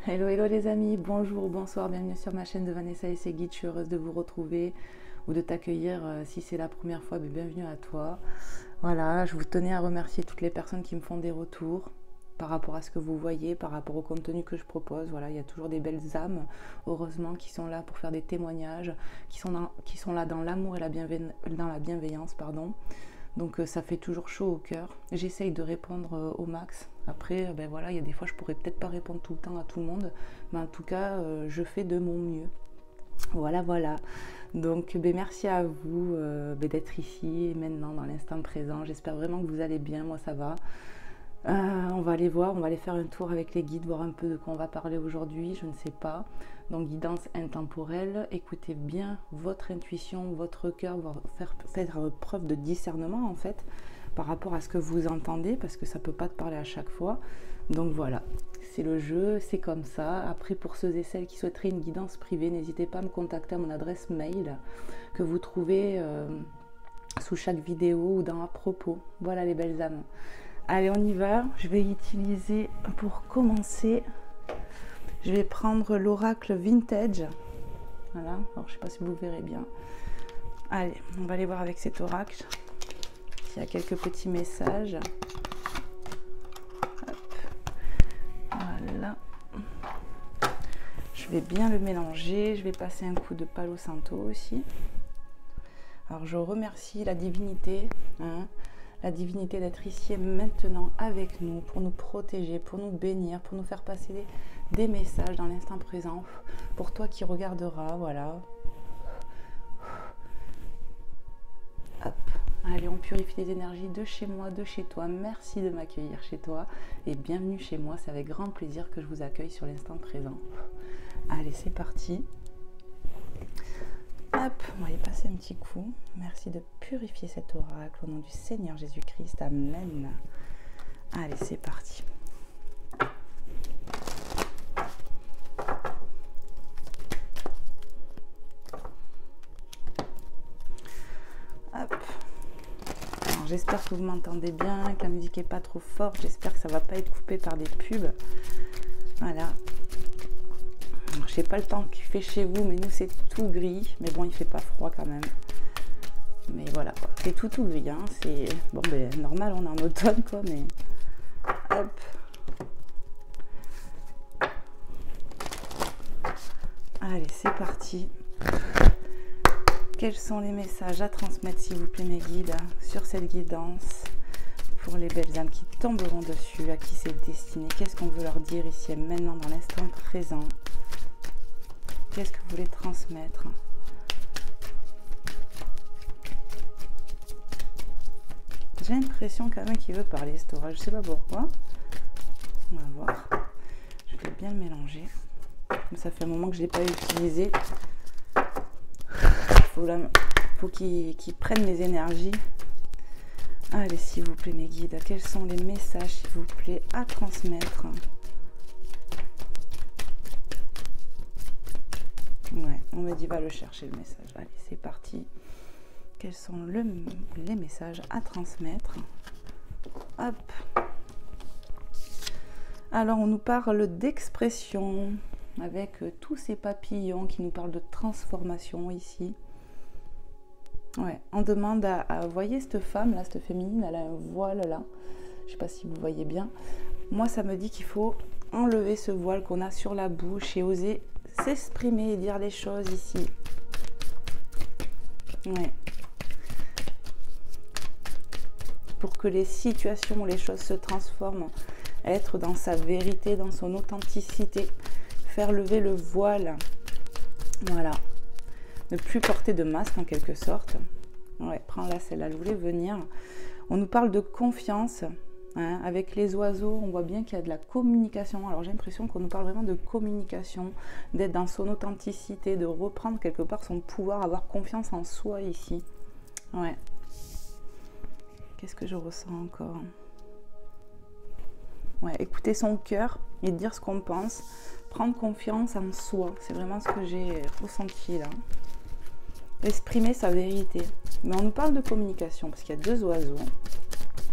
Hello, hello les amis, bonjour, bonsoir, bienvenue sur ma chaîne de Vanessa et ses guides. Je suis heureuse de vous retrouver ou de t'accueillir. Si c'est la première fois, bienvenue à toi. Voilà, je vous tenais à remercier toutes les personnes qui me font des retours par rapport à ce que vous voyez, par rapport au contenu que je propose. Voilà, il y a toujours des belles âmes, heureusement, qui sont là pour faire des témoignages, qui sont là dans l'amour et dans la bienveillance, pardon. Donc ça fait toujours chaud au cœur. J'essaye de répondre au max. Après, voilà, il y a des fois je pourrais peut-être pas répondre tout le temps à tout le monde, mais en tout cas, je fais de mon mieux. Voilà, voilà. Donc merci à vous d'être ici maintenant dans l'instant présent. J'espère vraiment que vous allez bien. Moi ça va. On va aller voir, on va aller faire un tour avec les guides, voir un peu de quoi on va parler aujourd'hui, je ne sais pas. Donc guidance intemporelle, écoutez bien votre intuition, votre cœur, faire preuve de discernement en fait, par rapport à ce que vous entendez, parce que ça ne peut pas te parler à chaque fois. Donc voilà, c'est le jeu, c'est comme ça. Après, pour ceux et celles qui souhaiteraient une guidance privée, n'hésitez pas à me contacter à mon adresse mail que vous trouvez sous chaque vidéo ou dans à propos. Voilà les belles âmes. Allez, on y va. Je vais utiliser, pour commencer, je vais prendre l'oracle vintage. Voilà, alors je ne sais pas si vous verrez bien. Allez, on va aller voir avec cet oracle. Il y a quelques petits messages. Hop. Voilà. Je vais bien le mélanger. Je vais passer un coup de Palo Santo aussi. Alors je remercie la divinité, la divinité d'être ici et maintenant avec nous, pour nous protéger, pour nous bénir, pour nous faire passer des messages dans l'instant présent, pour toi qui regarderas, voilà. Hop. Allez, on purifie les énergies de chez moi, de chez toi. Merci de m'accueillir chez toi et bienvenue chez moi. C'est avec grand plaisir que je vous accueille sur l'instant présent. Allez, c'est parti. Hop, on va y passer un petit coup. Merci de purifier cet oracle au nom du Seigneur Jésus-Christ. Amen. Allez, c'est parti. Hop. J'espère que vous m'entendez bien, que la musique n'est pas trop forte. J'espère que ça ne va pas être coupé par des pubs. Voilà. Alors, je sais pas le temps qu'il fait chez vous, mais nous c'est tout gris. Mais bon, il fait pas froid quand même. Mais voilà, c'est tout gris. Hein. C'est bon, normal, on est en automne quoi. Mais hop. Allez, c'est parti. Quels sont les messages à transmettre, s'il vous plaît, mes guides, sur cette guidance pour les belles âmes qui tomberont dessus, à qui c'est destiné? Qu'est-ce qu'on veut leur dire ici et maintenant dans l'instant présent? Qu'est-ce que vous voulez transmettre? J'ai l'impression quand même qu'il veut parler, cet orage. Je ne sais pas pourquoi. On va voir. Je vais bien le mélanger. Comme ça fait un moment que je ne l'ai pas utilisé. Faut qu'il prenne mes énergies. Allez, s'il vous plaît, mes guides. Quels sont les messages, s'il vous plaît, à transmettre? Ouais, on m'a dit va le chercher le message. Allez, c'est parti. Quels sont les messages à transmettre? Hop. Alors, on nous parle d'expression avec tous ces papillons qui nous parlent de transformation ici. Ouais, on demande à voyez cette femme là, cette féminine, elle a un voile là. Je sais pas si vous voyez bien. Moi, ça me dit qu'il faut enlever ce voile qu'on a sur la bouche et oser s'exprimer et dire les choses ici. Ouais. Pour que les situations, les choses se transforment, être dans sa vérité, dans son authenticité, faire lever le voile. Voilà. Ne plus porter de masque en quelque sorte. Ouais, prends-la, celle-là, je voulais venir. On nous parle de confiance. Hein, avec les oiseaux, on voit bien qu'il y a de la communication. Alors j'ai l'impression qu'on nous parle vraiment de communication, d'être dans son authenticité, de reprendre quelque part son pouvoir, avoir confiance en soi ici. Ouais. Qu'est-ce que je ressens encore? Ouais, écouter son cœur et dire ce qu'on pense. Prendre confiance en soi. C'est vraiment ce que j'ai ressenti là. Exprimer sa vérité. Mais on nous parle de communication parce qu'il y a deux oiseaux.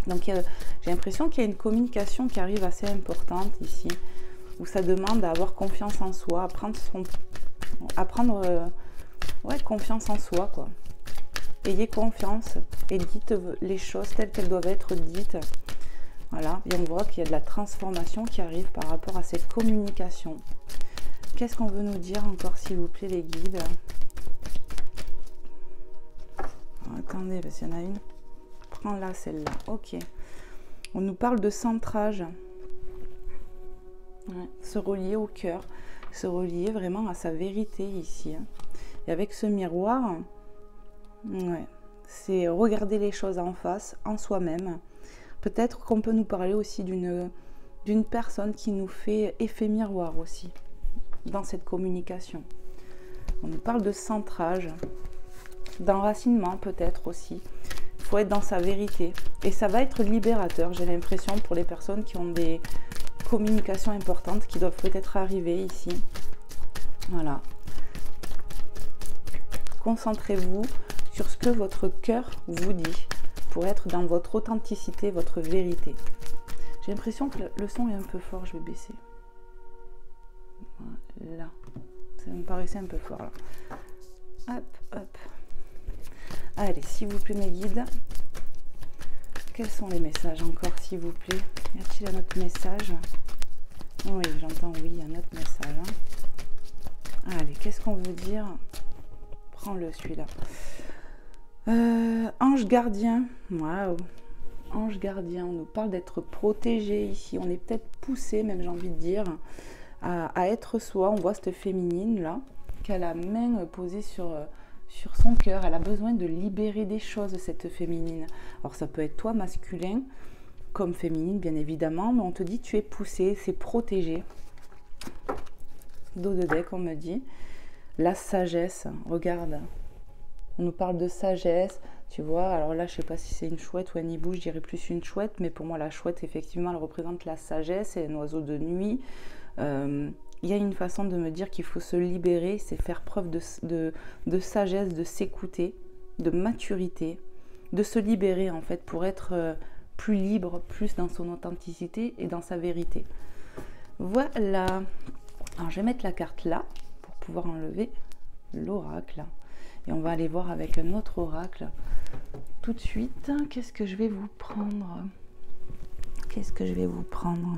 Donc j'ai l'impression qu'il y a une communication qui arrive assez importante ici. où ça demande à avoir confiance en soi, à prendre ouais, confiance en soi, quoi. Ayez confiance et dites les choses telles qu'elles doivent être dites. Voilà, et on voit qu'il y a de la transformation qui arrive par rapport à cette communication. Qu'est-ce qu'on veut nous dire encore, s'il vous plaît, les guides? Alors, attendez, parce qu'il y en a une. Prends-la, celle-là. Ok. On nous parle de centrage. Ouais. Se relier au cœur. Se relier vraiment à sa vérité ici. Et avec ce miroir, ouais, c'est regarder les choses en face, en soi-même. Peut-être qu'on peut nous parler aussi d'une personne qui nous fait effet miroir aussi, dans cette communication. On nous parle de centrage, d'enracinement peut-être aussi. Il faut être dans sa vérité. Et ça va être libérateur, j'ai l'impression, pour les personnes qui ont des communications importantes qui doivent peut-être arriver ici. Voilà. Concentrez-vous sur ce que votre cœur vous dit, pour être dans votre authenticité, votre vérité. J'ai l'impression que le son est un peu fort, je vais baisser. Voilà. Ça me paraissait un peu fort là. Hop, hop. Allez, s'il vous plaît mes guides, quels sont les messages encore, s'il vous plaît? Y a-t-il un autre message? Oui, j'entends oui, il y a un autre message. Hein. Allez, qu'est-ce qu'on veut dire? Prends-le celui-là. Ange gardien, waouh, ange gardien, on nous parle d'être protégé ici, on est peut-être poussé, même j'ai envie de dire, à être soi. On voit cette féminine là, qui a la main posée sur son cœur, elle a besoin de libérer des choses, cette féminine. Alors ça peut être toi masculin, comme féminine bien évidemment, mais on te dit tu es poussé, c'est protégé. Dos de deck on me dit, la sagesse, regarde. On nous parle de sagesse, tu vois. Alors là, je ne sais pas si c'est une chouette ou un hibou, je dirais plus une chouette. Mais pour moi, la chouette, effectivement, elle représente la sagesse. C'est un oiseau de nuit. Il y a une façon de me dire qu'il faut se libérer. C'est faire preuve de sagesse, de s'écouter, de maturité. De se libérer, en fait, pour être plus libre, plus dans son authenticité et dans sa vérité. Voilà. Alors, je vais mettre la carte là, pour pouvoir enlever l'oracle. Et on va aller voir avec un autre oracle tout de suite. Qu'est-ce que je vais vous prendre? Qu'est-ce que je vais vous prendre?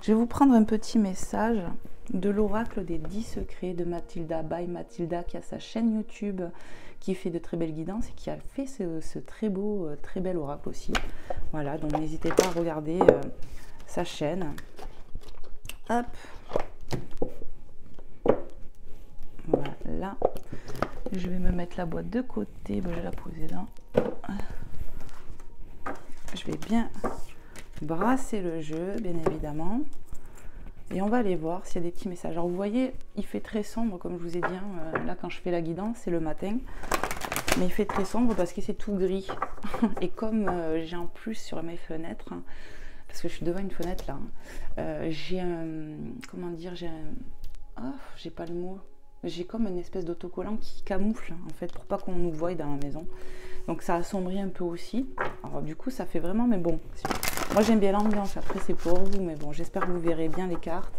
Je vais vous prendre un petit message de l'oracle des 10 secrets de Mathilda, by Mathilda, qui a sa chaîne YouTube, qui fait de très belles guidances et qui a fait ce très beau, très bel oracle aussi. Voilà, donc n'hésitez pas à regarder sa chaîne. Hop. Voilà, je vais me mettre la boîte de côté, bon, je vais la poser là. Je vais bien brasser le jeu, bien évidemment. Et on va aller voir s'il y a des petits messages. Alors vous voyez, il fait très sombre, comme je vous ai dit, hein, là quand je fais la guidance, c'est le matin. Mais il fait très sombre parce que c'est tout gris. Et comme j'ai en plus sur mes fenêtres, hein, parce que je suis devant une fenêtre là, hein, j'ai un, comment dire, j'ai pas le mot. J'ai comme une espèce d'autocollant qui camoufle en fait pour pas qu'on nous voie dans la maison. Donc ça assombrit un peu aussi. Alors du coup ça fait vraiment, mais bon. Moi j'aime bien l'ambiance, après c'est pour vous, mais bon j'espère que vous verrez bien les cartes.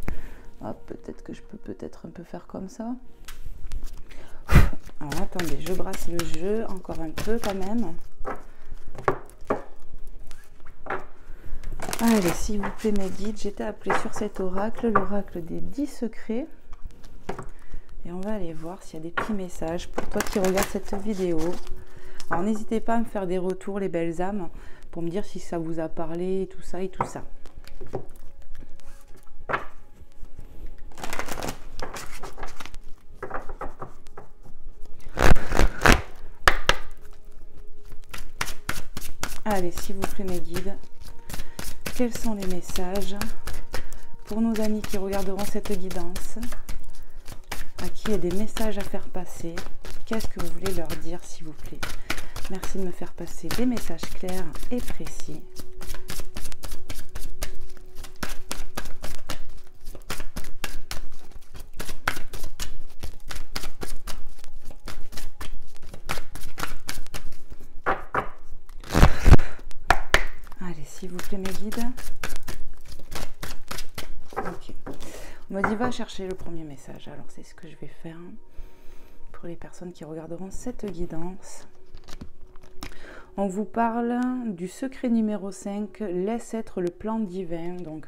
Hop, peut-être que je peux un peu faire comme ça. Alors attendez, je brasse le jeu encore un peu quand même. Allez, s'il vous plaît mes guides, j'étais appelée sur cet oracle, l'oracle des 10 secrets. Et on va aller voir s'il y a des petits messages pour toi qui regardes cette vidéo. Alors n'hésitez pas à me faire des retours les belles âmes pour me dire si ça vous a parlé, tout ça et tout ça. Allez, s'il vous plaît mes guides, quels sont les messages pour nos amis qui regarderont cette guidance? À qui il y a des messages à faire passer? Qu'est-ce que vous voulez leur dire, s'il vous plaît? Merci de me faire passer des messages clairs et précis. Allez, s'il vous plaît, mes guides. On m'a dit va chercher le premier message. Alors c'est ce que je vais faire pour les personnes qui regarderont cette guidance. On vous parle du secret numéro 5, laisse être le plan divin. Donc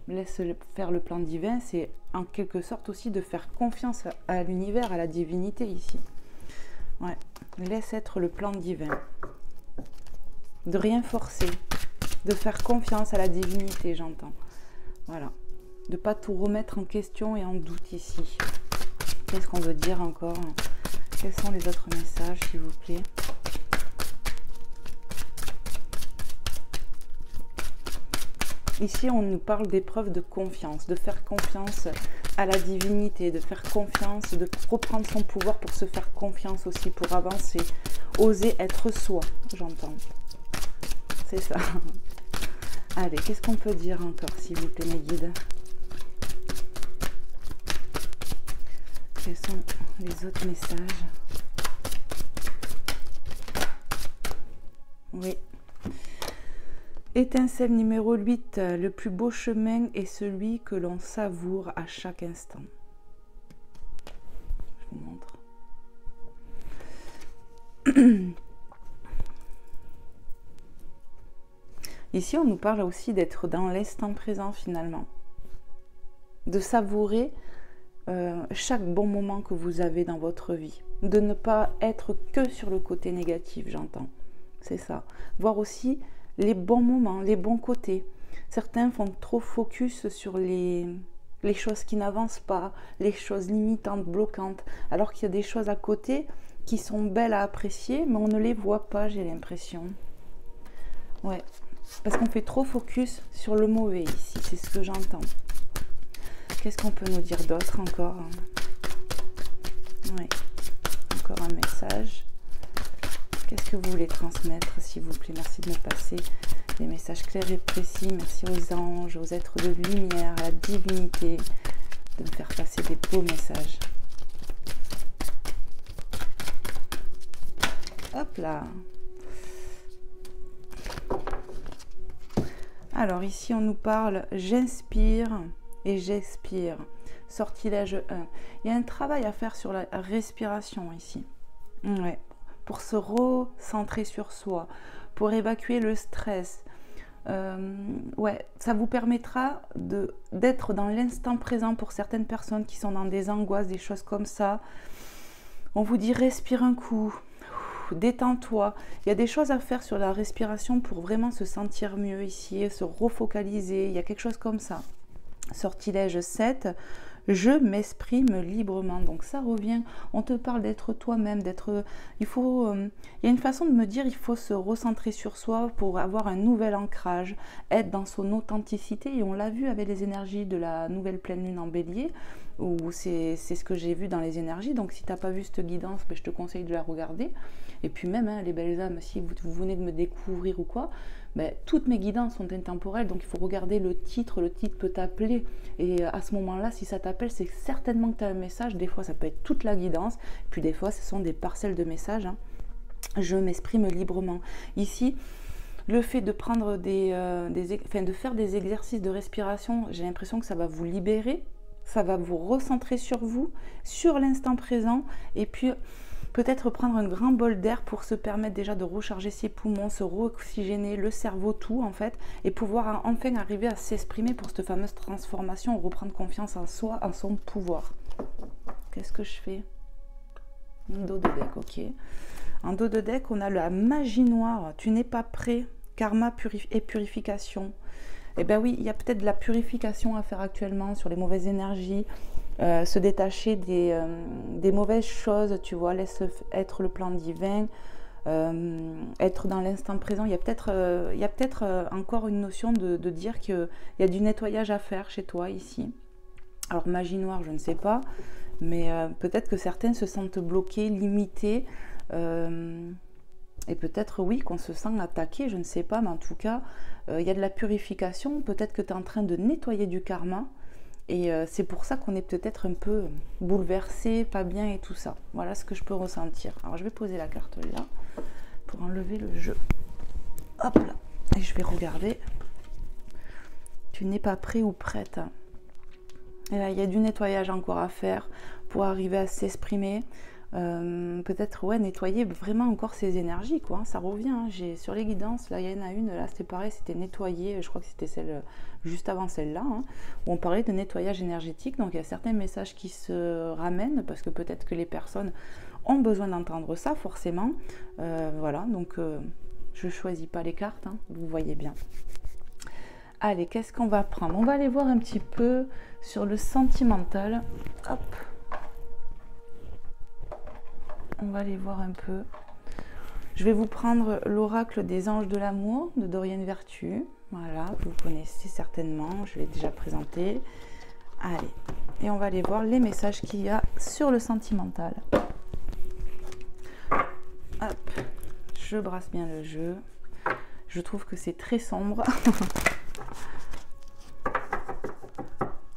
laisse faire le plan divin, c'est en quelque sorte aussi de faire confiance à l'univers, à la divinité ici. Ouais, laisse être le plan divin. De rien forcer, de faire confiance à la divinité, j'entends. Voilà. De ne pas tout remettre en question et en doute ici. Qu'est-ce qu'on veut dire encore? Quels sont les autres messages, s'il vous plaît? Ici, on nous parle d'épreuves de confiance, de faire confiance à la divinité, de faire confiance, de reprendre son pouvoir pour se faire confiance aussi, pour avancer, oser être soi, j'entends. C'est ça. Allez, qu'est-ce qu'on peut dire encore, s'il vous plaît, mes guides? Quels sont les autres messages? Oui. Étincelle numéro 8, le plus beau chemin est celui que l'on savoure à chaque instant. Je vous montre. Ici, on nous parle aussi d'être dans l'instant présent finalement. De savourer chaque bon moment que vous avez dans votre vie. De ne pas être que sur le côté négatif, j'entends. C'est ça. Voir aussi les bons moments, les bons côtés. Certains font trop focus sur les choses qui n'avancent pas, les choses limitantes, bloquantes, alors qu'il y a des choses à côté qui sont belles à apprécier, mais on ne les voit pas, j'ai l'impression. Ouais, parce qu'on fait trop focus sur le mauvais ici, c'est ce que j'entends. Qu'est-ce qu'on peut nous dire d'autre encore? Oui, encore un message. Qu'est-ce que vous voulez transmettre, s'il vous plaît? Merci de me passer des messages clairs et précis. Merci aux anges, aux êtres de lumière, à la divinité, de me faire passer des beaux messages. Hop là. Alors ici, on nous parle « J'inspire et j'expire ». Sortilège 1. Il y a un travail à faire sur la respiration ici. Ouais. Pour se recentrer sur soi, pour évacuer le stress. Ouais, ça vous permettra d'être dans l'instant présent pour certaines personnes qui sont dans des angoisses, des choses comme ça. On vous dit respire un coup, détends-toi. Il y a des choses à faire sur la respiration pour vraiment se sentir mieux ici, se refocaliser. Il y a quelque chose comme ça. Sortilège 7. Je m'exprime librement. Donc ça revient, on te parle d'être toi-même, il y a une façon de me dire, il faut se recentrer sur soi pour avoir un nouvel ancrage, être dans son authenticité. Et on l'a vu avec les énergies de la nouvelle pleine lune en bélier, où c'est ce que j'ai vu dans les énergies. Donc si tu n'as pas vu cette guidance, ben, je te conseille de la regarder. Et puis même, hein, les belles âmes, si vous venez de me découvrir ou quoi, ben, toutes mes guidances sont intemporelles, donc il faut regarder le titre peut t'appeler, et à ce moment-là, si ça t'appelle, c'est certainement que tu as un message. Des fois, ça peut être toute la guidance, puis des fois, ce sont des parcelles de messages. Hein. Je m'exprime librement. Ici, le fait de prendre de faire des exercices de respiration, j'ai l'impression que ça va vous libérer, ça va vous recentrer sur vous, sur l'instant présent, et puis peut-être prendre un grand bol d'air pour se permettre déjà de recharger ses poumons, se re-oxygéner, le cerveau, tout en fait, et pouvoir enfin arriver à s'exprimer pour cette fameuse transformation, reprendre confiance en soi, en son pouvoir. Qu'est-ce que je fais? Un dos de deck, ok. En dos de deck, on a la magie noire. Tu n'es pas prêt. Karma et purification. Eh bien oui, il y a peut-être de la purification à faire actuellement sur les mauvaises énergies. Se détacher des mauvaises choses, tu vois, laisse être le plan divin, être dans l'instant présent. Il y a peut-être encore une notion de dire qu'il y a du nettoyage à faire chez toi ici. Alors magie noire, je ne sais pas, mais peut-être que certains se sentent bloqués, limités, et peut-être oui qu'on se sent attaqué, je ne sais pas, mais en tout cas il y a de la purification. Peut-être que tu es en train de nettoyer du karma. Et c'est pour ça qu'on est peut-être un peu bouleversé, pas bien et tout ça. Voilà ce que je peux ressentir. Alors je vais poser la carte là pour enlever le jeu. Hop là. Et je vais regarder. Tu n'es pas prêt ou prête. Et là, il y a du nettoyage encore à faire pour arriver à s'exprimer. Peut-être ouais, nettoyer vraiment encore ses énergies, quoi. Ça revient, hein. Sur les guidances, là il y en a une, là c'était pareil, c'était nettoyer, je crois que c'était celle juste avant celle-là, hein, où on parlait de nettoyage énergétique. Donc il y a certains messages qui se ramènent parce que peut-être que les personnes ont besoin d'entendre ça forcément. Voilà, donc je choisis pas les cartes, hein, vous voyez bien. Allez, qu'est-ce qu'on va prendre? On va aller voir un petit peu sur le sentimental. Hop. On va aller voir un peu. Je vais vous prendre l'oracle des anges de l'amour de Dorian Vertu. Voilà, vous connaissez certainement, je l'ai déjà présenté. Allez, et on va aller voir les messages qu'il y a sur le sentimental. Hop, je brasse bien le jeu. Je trouve que c'est très sombre.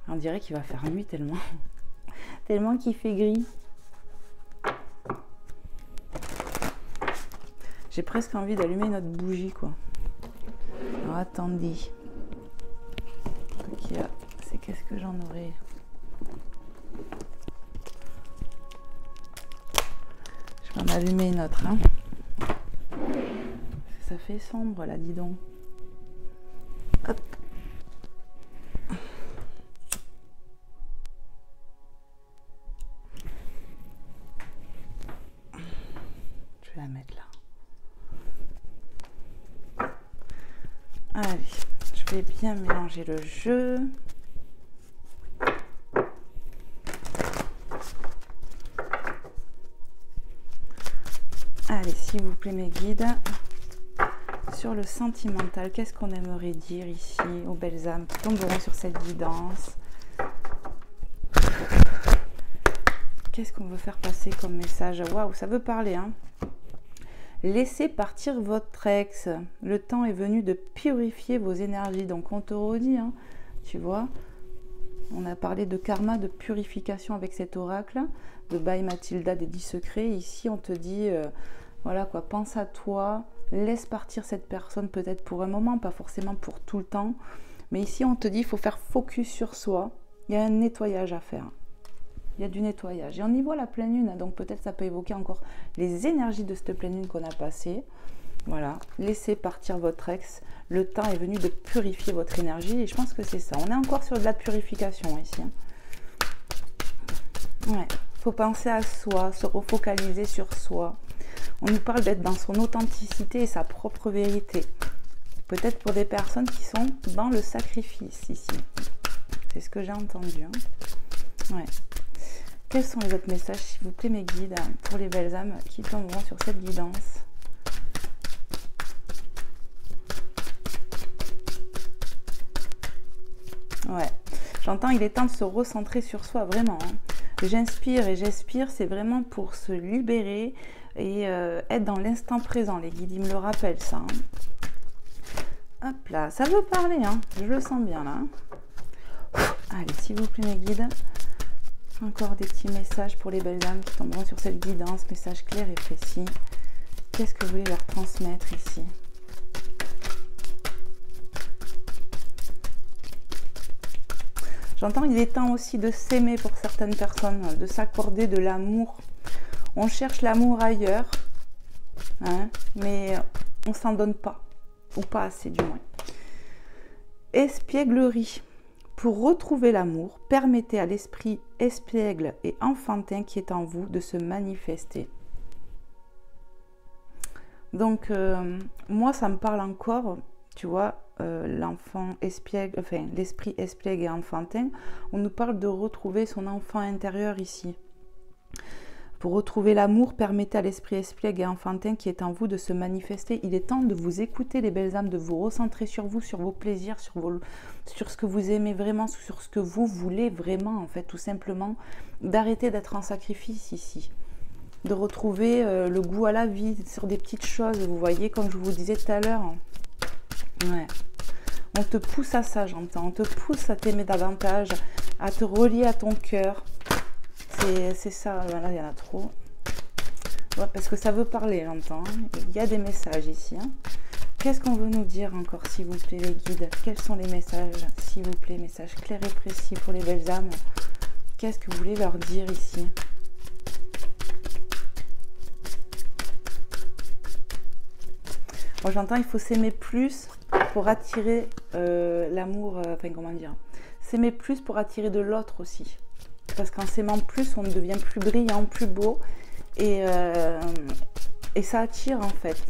On dirait qu'il va faire nuit tellement qu'il fait gris. J'ai presque envie d'allumer notre bougie, quoi. Alors, attendez. Ok, c'est qu'est-ce que j'en aurais? Je vais en allumer une autre, hein. Ça fait sombre, là, dis donc. Hop. Je vais la mettre là. Allez, je vais bien mélanger le jeu. Allez, s'il vous plaît, mes guides, sur le sentimental, qu'est-ce qu'on aimerait dire ici aux belles âmes qui tomberont sur cette guidance? Qu'est-ce qu'on veut faire passer comme message? Waouh, ça veut parler, hein. Laissez partir votre ex. Le temps est venu de purifier vos énergies. Donc on te redit, hein, tu vois. On a parlé de karma, de purification avec cet oracle, de By Mathilda des 10 secrets. Ici on te dit, voilà quoi, pense à toi, laisse partir cette personne peut-être pour un moment, pas forcément pour tout le temps. Mais ici on te dit, il faut faire focus sur soi. Il y a un nettoyage à faire. Il y a du nettoyage. Et on y voit la pleine lune, hein, donc peut-être ça peut évoquer encore les énergies de cette pleine lune qu'on a passée. Voilà, laissez partir votre ex. Le temps est venu de purifier votre énergie et je pense que c'est ça. On est encore sur de la purification ici. Hein. Ouais, faut penser à soi, se refocaliser sur soi. On nous parle d'être dans son authenticité et sa propre vérité. Peut-être pour des personnes qui sont dans le sacrifice ici. C'est ce que j'ai entendu. Hein. Ouais. Quels sont les autres messages, s'il vous plaît, mes guides, pour les belles âmes qui tomberont sur cette guidance? Ouais, j'entends, il est temps de se recentrer sur soi, vraiment. Hein. J'inspire et j'expire, c'est vraiment pour se libérer et être dans l'instant présent. Les guides, ils me le rappellent, ça. Hein. Hop là, ça veut parler, hein. Je le sens bien, là. Allez, s'il vous plaît, mes guides. Encore des petits messages pour les belles âmes qui tomberont sur cette guidance, message clair et précis. Qu'est-ce que vous voulez leur transmettre ici? J'entends, il est temps aussi de s'aimer pour certaines personnes, de s'accorder de l'amour. On cherche l'amour ailleurs, hein, mais on s'en donne pas, ou pas assez du moins. Espièglerie. Pour retrouver l'amour, permettez à l'esprit espiègle et enfantin qui est en vous de se manifester. Donc, moi, ça me parle encore, tu vois, l'enfant espiègle, enfin, l'esprit espiègle et enfantin, on nous parle de retrouver son enfant intérieur ici. Pour retrouver l'amour, permettez à l'esprit espiègle et enfantin qui est en vous de se manifester. Il est temps de vous écouter, les belles âmes, de vous recentrer sur vous, sur vos plaisirs, sur ce que vous aimez vraiment, sur ce que vous voulez vraiment, en fait, tout simplement. D'arrêter d'être en sacrifice ici. De retrouver le goût à la vie, sur des petites choses, vous voyez, comme je vous disais tout à l'heure. Ouais. On te pousse à ça, j'entends. On te pousse à t'aimer davantage, à te relier à ton cœur. C'est ça, là il y en a trop. Ouais, parce que ça veut parler, j'entends. Il y a des messages ici. Hein. qu'est-ce qu'on veut nous dire encore, s'il vous plaît, les guides? Quels sont les messages, s'il vous plaît? Messages clairs et précis pour les belles âmes. Qu'est-ce que vous voulez leur dire ici? Moi, j'entends, il faut s'aimer plus pour attirer l'amour, enfin, comment dire? S'aimer plus pour attirer de l'autre aussi. Parce qu'en s'aimant plus, on devient plus brillant, plus beau. Et ça attire, en fait.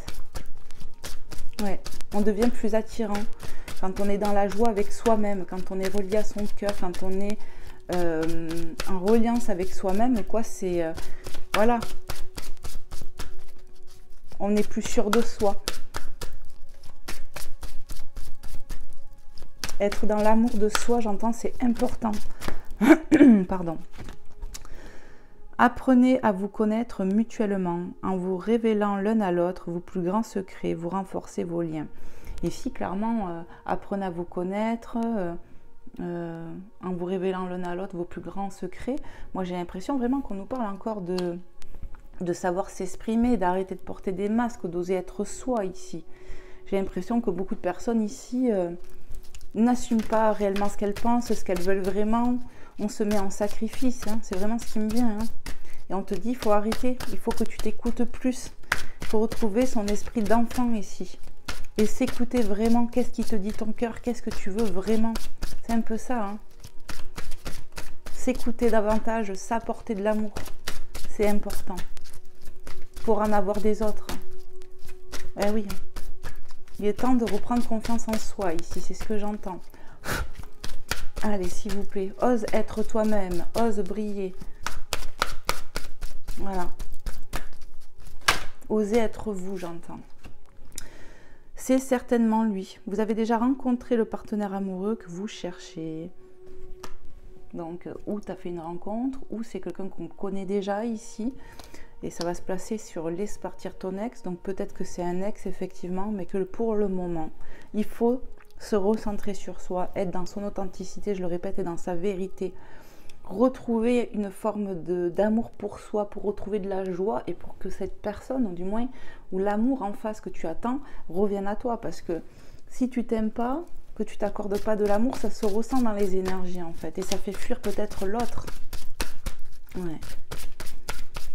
Ouais, on devient plus attirant quand on est dans la joie avec soi-même, quand on est relié à son cœur, quand on est en reliance avec soi-même, quoi, c'est... voilà. On est plus sûr de soi. Être dans l'amour de soi, j'entends, c'est important. Pardon. Apprenez à vous connaître mutuellement en vous révélant l'un à l'autre vos plus grands secrets, vous renforcez vos liens. Ici, clairement, apprenez à vous connaître en vous révélant l'un à l'autre vos plus grands secrets. Moi, j'ai l'impression vraiment qu'on nous parle encore de savoir s'exprimer, d'arrêter de porter des masques, d'oser être soi ici. J'ai l'impression que beaucoup de personnes ici n'assument pas réellement ce qu'elles pensent, ce qu'elles veulent vraiment. On se met en sacrifice, hein. C'est vraiment ce qui me vient. Hein. Et on te dit, il faut arrêter, il faut que tu t'écoutes plus. Il faut retrouver son esprit d'enfant ici. Et s'écouter vraiment, qu'est-ce qui te dit ton cœur, qu'est-ce que tu veux vraiment. C'est un peu ça. Hein. S'écouter davantage, s'apporter de l'amour. C'est important. Pour en avoir des autres. Eh oui. Il est temps de reprendre confiance en soi ici, c'est ce que j'entends. Allez, s'il vous plaît, ose être toi-même, ose briller. Voilà. Osez être vous, j'entends. C'est certainement lui. Vous avez déjà rencontré le partenaire amoureux que vous cherchez. Donc, ou tu as fait une rencontre, ou c'est quelqu'un qu'on connaît déjà ici. Et ça va se placer sur laisse partir ton ex. Donc, peut-être que c'est un ex, effectivement, mais que pour le moment, il faut se recentrer sur soi, être dans son authenticité, je le répète, et dans sa vérité. Retrouver une forme d'amour pour soi, pour retrouver de la joie et pour que cette personne, ou du moins, ou l'amour en face que tu attends, revienne à toi. Parce que si tu t'aimes pas, que tu t'accordes pas de l'amour, ça se ressent dans les énergies en fait. Et ça fait fuir peut-être l'autre. Ouais.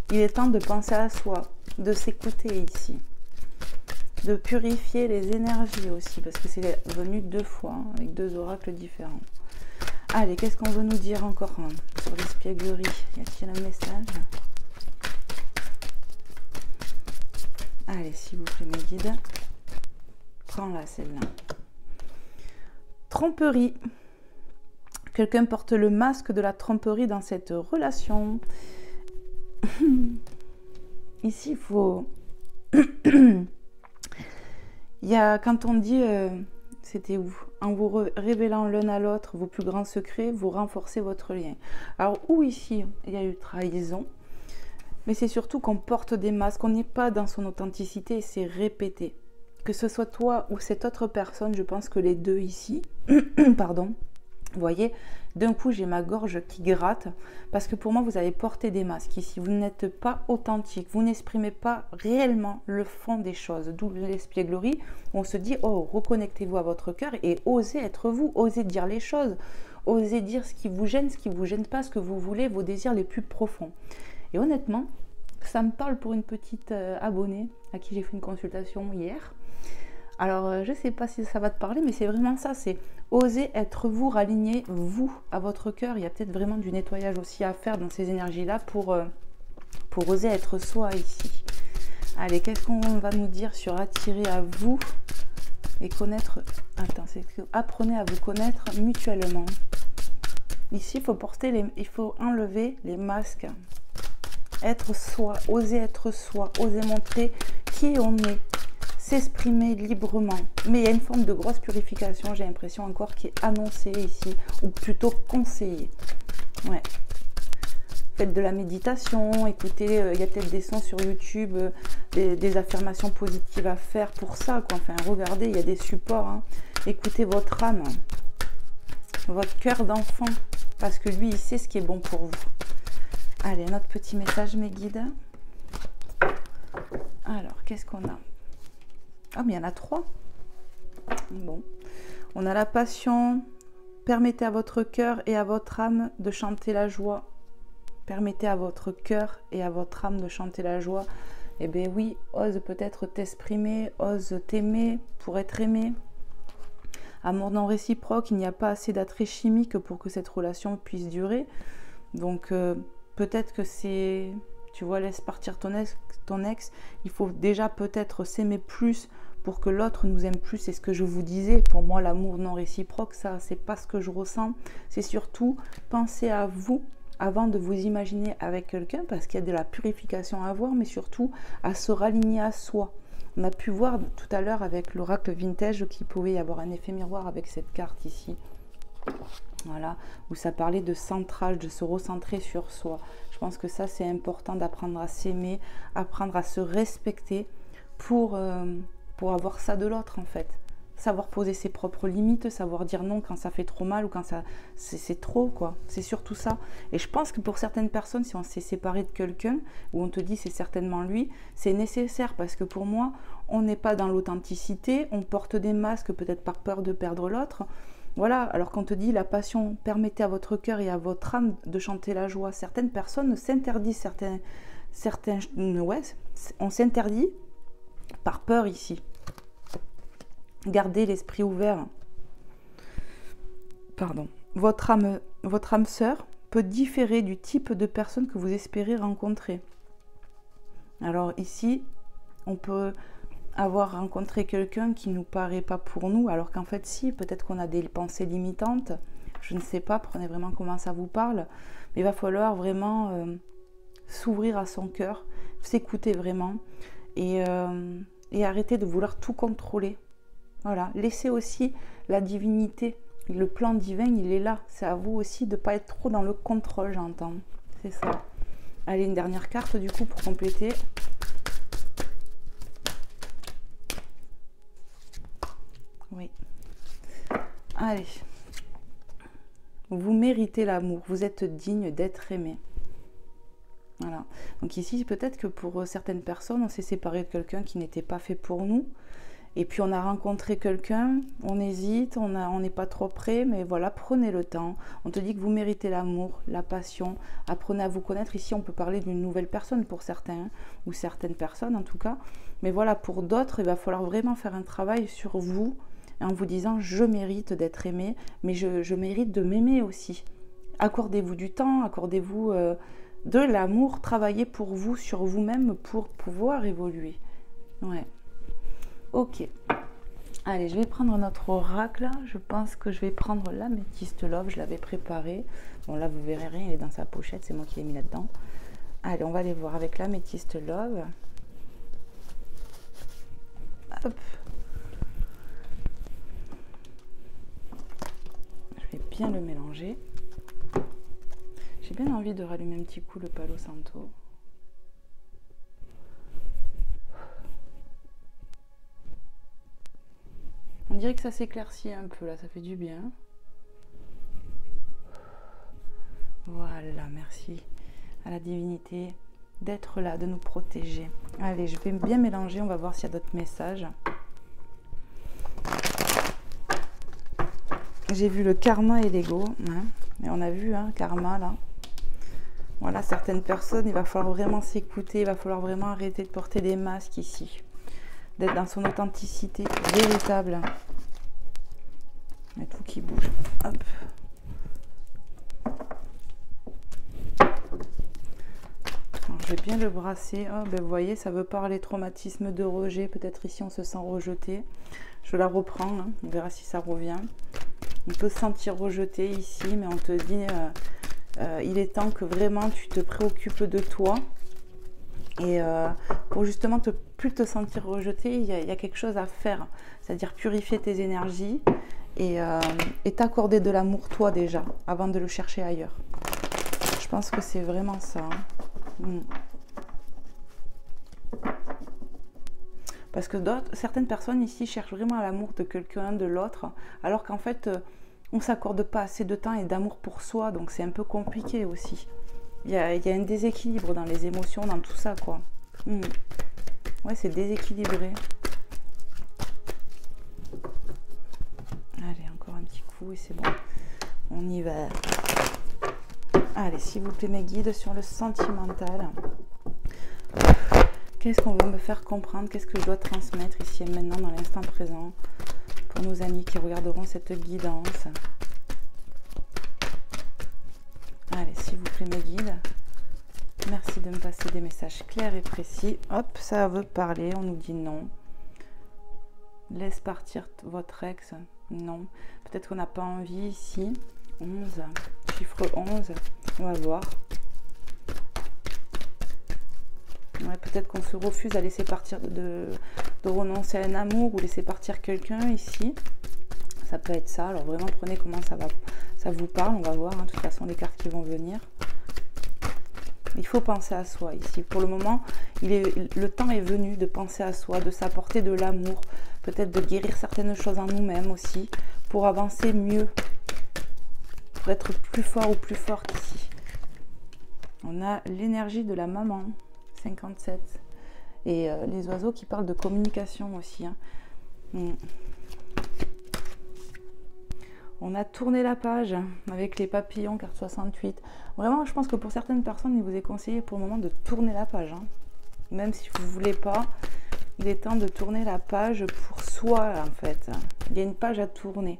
Il est temps de penser à soi, de s'écouter ici. De purifier les énergies aussi, parce que c'est venu 2 fois, hein, avec 2 oracles différents. Allez, qu'est-ce qu'on veut nous dire encore hein, sur l'espièglerie? Y a-t-il un message? Allez, s'il vous plaît, mes guides. Prends-la, celle-là. Tromperie. Quelqu'un porte le masque de la tromperie dans cette relation. Ici, il faut... Il y a, quand on dit, c'était où? En vous révélant l'un à l'autre vos plus grands secrets, vous renforcez votre lien. Alors, où ici, il y a eu trahison, mais c'est surtout qu'on porte des masques, on n'est pas dans son authenticité et c'est répété. Que ce soit toi ou cette autre personne, je pense que les deux ici, pardon, vous voyez, d'un coup j'ai ma gorge qui gratte parce que pour moi vous avez porté des masques ici, vous n'êtes pas authentique, vous n'exprimez pas réellement le fond des choses, d'où l'espièglerie, on se dit oh reconnectez-vous à votre cœur et osez être vous, osez dire les choses, osez dire ce qui vous gêne pas, ce que vous voulez, vos désirs les plus profonds. Et honnêtement, ça me parle pour une petite abonnée à qui j'ai fait une consultation hier. Alors, je ne sais pas si ça va te parler, mais c'est vraiment ça, c'est oser être vous, raligner vous à votre cœur. Il y a peut-être vraiment du nettoyage aussi à faire dans ces énergies-là pour oser être soi ici. Allez, qu'est-ce qu'on va nous dire sur attirer à vous et connaître... Attends, c'est que apprenez à vous connaître mutuellement. Ici, il faut enlever les masques. Être soi, oser être soi, oser montrer qui on est. S'exprimer librement. Mais il y a une forme de grosse purification, j'ai l'impression encore, qui est annoncée ici, ou plutôt conseillée. Ouais. Faites de la méditation, écoutez, il y a peut-être des sons sur YouTube, des affirmations positives à faire pour ça, quoi. Enfin, regardez, il y a des supports. Hein. Écoutez votre âme, votre cœur d'enfant, parce que lui, il sait ce qui est bon pour vous. Allez, notre petit message, mes guides. Alors, qu'est-ce qu'on a? Ah, mais il y en a 3. Bon. On a la passion. Permettez à votre cœur et à votre âme de chanter la joie. Permettez à votre cœur et à votre âme de chanter la joie. Eh bien oui, ose peut-être t'exprimer, ose t'aimer pour être aimé. Amour non réciproque, il n'y a pas assez d'attrait chimique pour que cette relation puisse durer. Donc peut-être que c'est, tu vois, laisse partir ton ex. Il faut déjà peut-être s'aimer plus pour que l'autre nous aime plus. C'est ce que je vous disais. Pour moi, l'amour non réciproque, ça, c'est pas ce que je ressens. C'est surtout penser à vous avant de vous imaginer avec quelqu'un, parce qu'il y a de la purification à avoir, mais surtout à se raligner à soi. On a pu voir tout à l'heure avec l'oracle vintage qu'il pouvait y avoir un effet miroir avec cette carte ici. Voilà, où ça parlait de centrage, de se recentrer sur soi. Je pense que ça, c'est important d'apprendre à s'aimer, apprendre à se respecter pour avoir ça de l'autre en fait. Savoir poser ses propres limites, savoir dire non quand ça fait trop mal ou quand ça c'est trop quoi. C'est surtout ça. Et je pense que pour certaines personnes, si on s'est séparé de quelqu'un, où on te dit c'est certainement lui, c'est nécessaire parce que pour moi, on n'est pas dans l'authenticité, on porte des masques peut-être par peur de perdre l'autre. Voilà, alors qu'on te dit la passion, permettez à votre cœur et à votre âme de chanter la joie. Certaines personnes s'interdisent on s'interdit par peur ici. Gardez l'esprit ouvert. Pardon. Votre âme sœur peut différer du type de personne que vous espérez rencontrer. Alors ici, on peut avoir rencontré quelqu'un qui ne nous paraît pas pour nous, alors qu'en fait si, peut-être qu'on a des pensées limitantes. Je ne sais pas, prenez vraiment comment ça vous parle. Mais il va falloir vraiment s'ouvrir à son cœur, s'écouter vraiment et arrêter de vouloir tout contrôler. Voilà, laissez aussi la divinité, le plan divin, il est là. C'est à vous aussi de ne pas être trop dans le contrôle, j'entends. C'est ça. Allez, une dernière carte du coup pour compléter. Oui. Allez. Vous méritez l'amour, vous êtes digne d'être aimé. Voilà. Donc ici, peut-être que pour certaines personnes, on s'est séparé de quelqu'un qui n'était pas fait pour nous. Et puis on a rencontré quelqu'un, on hésite, on n'est pas trop prêt, mais voilà, prenez le temps. On te dit que vous méritez l'amour, la passion, apprenez à vous connaître. Ici, on peut parler d'une nouvelle personne pour certains, ou certaines personnes en tout cas. Mais voilà, pour d'autres, il va falloir vraiment faire un travail sur vous, en vous disant, je mérite d'être aimé, mais je mérite de m'aimer aussi. Accordez-vous du temps, accordez-vous de l'amour, travaillez pour vous, sur vous-même, pour pouvoir évoluer. Ouais. Ok, allez, je vais prendre notre oracle. Je pense que je vais prendre l'améthyste love. Je l'avais préparé. Bon, là, vous verrez rien, il est dans sa pochette. C'est moi qui l'ai mis là-dedans. Allez, on va aller voir avec l'améthyste love. Hop. Je vais bien le mélanger. J'ai bien envie de rallumer un petit coup le Palo Santo. On dirait que ça s'éclaircit un peu là, ça fait du bien. Voilà, merci à la divinité d'être là, de nous protéger. Allez, je vais bien mélanger, on va voir s'il y a d'autres messages. J'ai vu le karma et l'ego, hein, et on a vu, hein, karma là. Voilà, certaines personnes, il va falloir vraiment s'écouter, il va falloir vraiment arrêter de porter des masques ici. D'être dans son authenticité véritable. Il y a tout qui bouge. Hop. Alors, je vais bien le brasser. Oh, ben, vous voyez, ça veut parler traumatisme de rejet. Peut-être ici, on se sent rejeté. Je la reprends. Hein. On verra si ça revient. On peut se sentir rejeté ici, mais on te dit, il est temps que vraiment tu te préoccupes de toi. Et pour justement plus te sentir rejeté, il y a quelque chose à faire. C'est-à-dire purifier tes énergies et t'accorder de l'amour toi déjà, avant de le chercher ailleurs. Je pense que c'est vraiment ça. Hein. Parce que certaines personnes ici cherchent vraiment l'amour de quelqu'un, de l'autre, alors qu'en fait, on ne s'accorde pas assez de temps et d'amour pour soi, donc c'est un peu compliqué aussi. Il y a un déséquilibre dans les émotions, dans tout ça, quoi. Ouais, c'est déséquilibré. fou et c'est bon. On y va. Allez, s'il vous plaît, mes guides, sur le sentimental. Qu'est-ce qu'on veut me faire comprendre? Qu'est-ce que je dois transmettre ici et maintenant, dans l'instant présent, pour nos amis qui regarderont cette guidance? Allez, s'il vous plaît, mes guides. Merci de me passer des messages clairs et précis. Hop, ça veut parler. On nous dit non. Laisse partir votre ex. Non. Peut-être qu'on n'a pas envie ici. 11. Chiffre 11. On va voir. Ouais, peut-être qu'on se refuse à laisser partir, de renoncer à un amour ou laisser partir quelqu'un ici. Ça peut être ça. Alors vraiment, prenez comment ça vous parle. On va voir, hein, de toute façon, les cartes qui vont venir. Il faut penser à soi ici. Pour le moment, le temps est venu de penser à soi, de s'apporter de l'amour, peut-être de guérir certaines choses en nous-mêmes aussi, pour avancer mieux, pour être plus fort ou plus forte ici. On a l'énergie de la maman, 57. Et les oiseaux qui parlent de communication aussi. Hein. On a tourné la page avec les papillons, carte 68. Vraiment, je pense que pour certaines personnes, il vous est conseillé pour le moment de tourner la page. Hein. Même si vous ne voulez pas, il est temps de tourner la page pour soi, en fait. Il y a une page à tourner.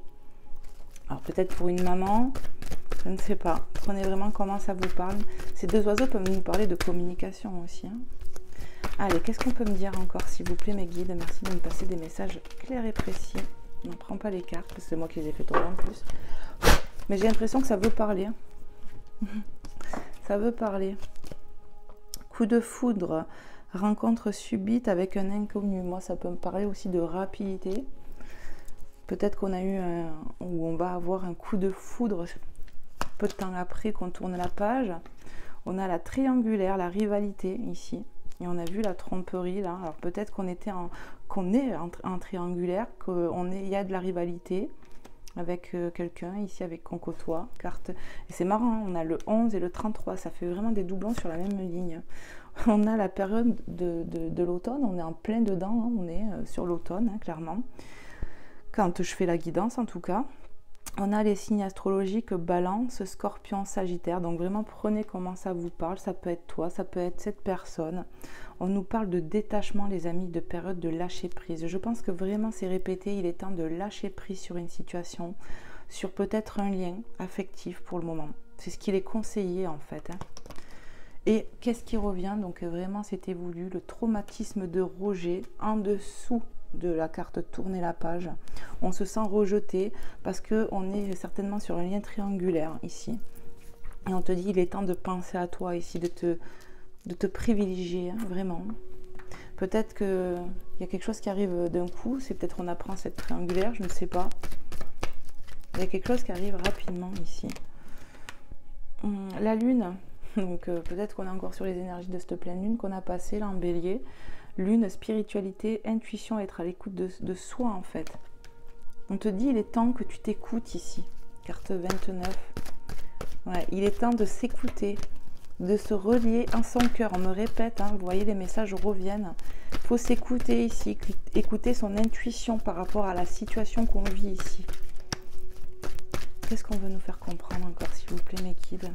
Alors peut-être pour une maman, je ne sais pas. Prenez vraiment comment ça vous parle. Ces deux oiseaux peuvent nous parler de communication aussi. Hein. Allez, qu'est-ce qu'on peut me dire encore, s'il vous plaît, mes guides? Merci de me passer des messages clairs et précis. On ne prend pas les cartes, parce que c'est moi qui les ai fait tomber en plus. Mais j'ai l'impression que ça veut parler. Ça veut parler. Coup de foudre, rencontre subite avec un inconnu. Moi, ça peut me parler aussi de rapidité. Peut-être qu'on a eu ou on va avoir un coup de foudre peu de temps après qu'on tourne la page. On a la triangulaire, la rivalité ici. Et on a vu la tromperie là. Alors peut-être qu'on est en triangulaire, qu'il y a de la rivalité avec quelqu'un ici, avec qu'on côtoie. Carte. Et c'est marrant, hein, on a le 11 et le 33. Ça fait vraiment des doublons sur la même ligne. On a la période de l'automne. On est en plein dedans. Hein, on est sur l'automne, hein, clairement. Quand je fais la guidance en tout cas. On a les signes astrologiques Balance, Scorpion, Sagittaire. Donc vraiment prenez comment ça vous parle. Ça peut être toi, ça peut être cette personne. On nous parle de détachement, les amis, de période de lâcher prise. Je pense que vraiment c'est répété. Il est temps de lâcher prise sur une situation, sur peut-être un lien affectif pour le moment. C'est ce qu'il est conseillé en fait. Hein. Et qu'est-ce qui revient? Donc vraiment c'était voulu. Le traumatisme de rejet en dessous de la carte tourner la page. On se sent rejeté parce qu'on est certainement sur un lien triangulaire ici. Et on te dit, il est temps de penser à toi ici, de te privilégier, hein, vraiment. Peut-être qu'il y a quelque chose qui arrive d'un coup. C'est peut-être on apprend cette triangulaire, je ne sais pas. Il y a quelque chose qui arrive rapidement ici. La lune. Donc peut-être qu'on est encore sur les énergies de cette pleine lune qu'on a passée là en bélier. Lune, spiritualité, intuition, être à l'écoute de soi en fait. On te dit il est temps que tu t'écoutes ici. Carte 29. Ouais, il est temps de s'écouter, de se relier en son cœur. On me répète, hein, vous voyez les messages reviennent. Il faut s'écouter ici, écouter son intuition par rapport à la situation qu'on vit ici. Qu'est-ce qu'on veut nous faire comprendre encore, s'il vous plaît, mes guides?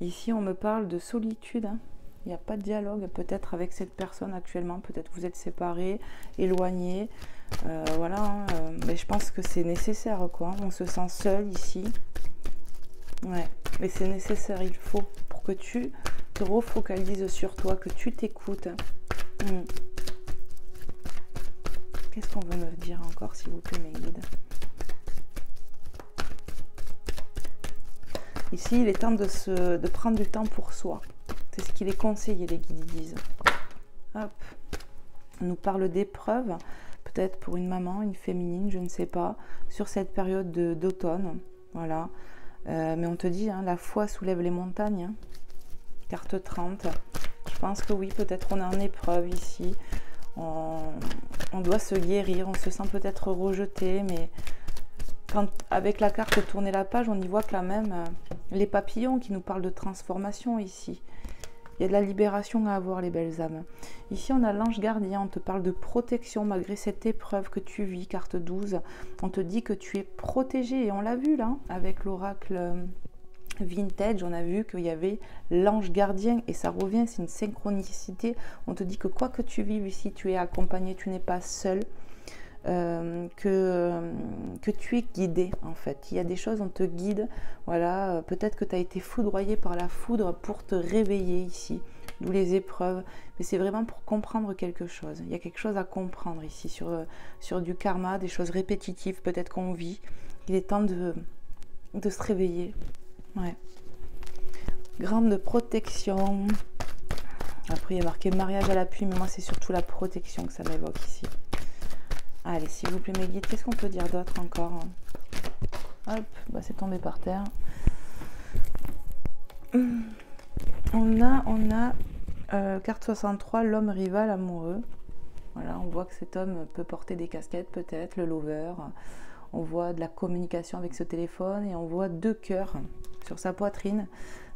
Ici, on me parle de solitude. Hein. Il n'y a pas de dialogue peut-être avec cette personne actuellement. Peut-être vous êtes séparés, éloignés. Voilà. Hein. Mais je pense que c'est nécessaire, quoi. On se sent seul ici. Ouais. Mais c'est nécessaire. Il faut pour que tu te refocalises sur toi, que tu t'écoutes. Qu'est-ce qu'on veut me dire encore, s'il vous plaît, mes guides? Ici, il est temps de prendre du temps pour soi. C'est ce qu'il est conseillé, les guides disent. Hop. On nous parle d'épreuves, peut-être pour une maman, une féminine, je ne sais pas, sur cette période d'automne. Voilà. Mais on te dit, hein, la foi soulève les montagnes. Hein. Carte 30. Je pense que oui, peut-être on est en épreuve ici. On doit se guérir, on se sent peut-être rejeté, mais... avec la carte tourner la page, on y voit quand même les papillons qui nous parlent de transformation ici. Il y a de la libération à avoir, les belles âmes. Ici, on a l'ange gardien. On te parle de protection malgré cette épreuve que tu vis. Carte 12. On te dit que tu es protégé. Et on l'a vu là, avec l'oracle vintage. On a vu qu'il y avait l'ange gardien. Et ça revient, c'est une synchronicité. On te dit que quoi que tu vives ici, tu es accompagné. Tu n'es pas seul. Que tu es guidé en fait. Il y a des choses, on te guide. Voilà, peut-être que tu as été foudroyé par la foudre pour te réveiller ici. D'où les épreuves. Mais c'est vraiment pour comprendre quelque chose. Il y a quelque chose à comprendre ici sur du karma, des choses répétitives peut-être qu'on vit. Il est temps de se réveiller. Ouais. Grande protection. Après, il y a marqué mariage à l'appui, mais moi, c'est surtout la protection que ça m'évoque ici. Allez, s'il vous plaît, mes guides, qu'est-ce qu'on peut dire d'autre encore? Hop, bah c'est tombé par terre. On a carte 63, l'homme rival amoureux. Voilà, on voit que cet homme peut porter des casquettes, peut-être, le lover. On voit de la communication avec ce téléphone et on voit 2 cœurs sur sa poitrine.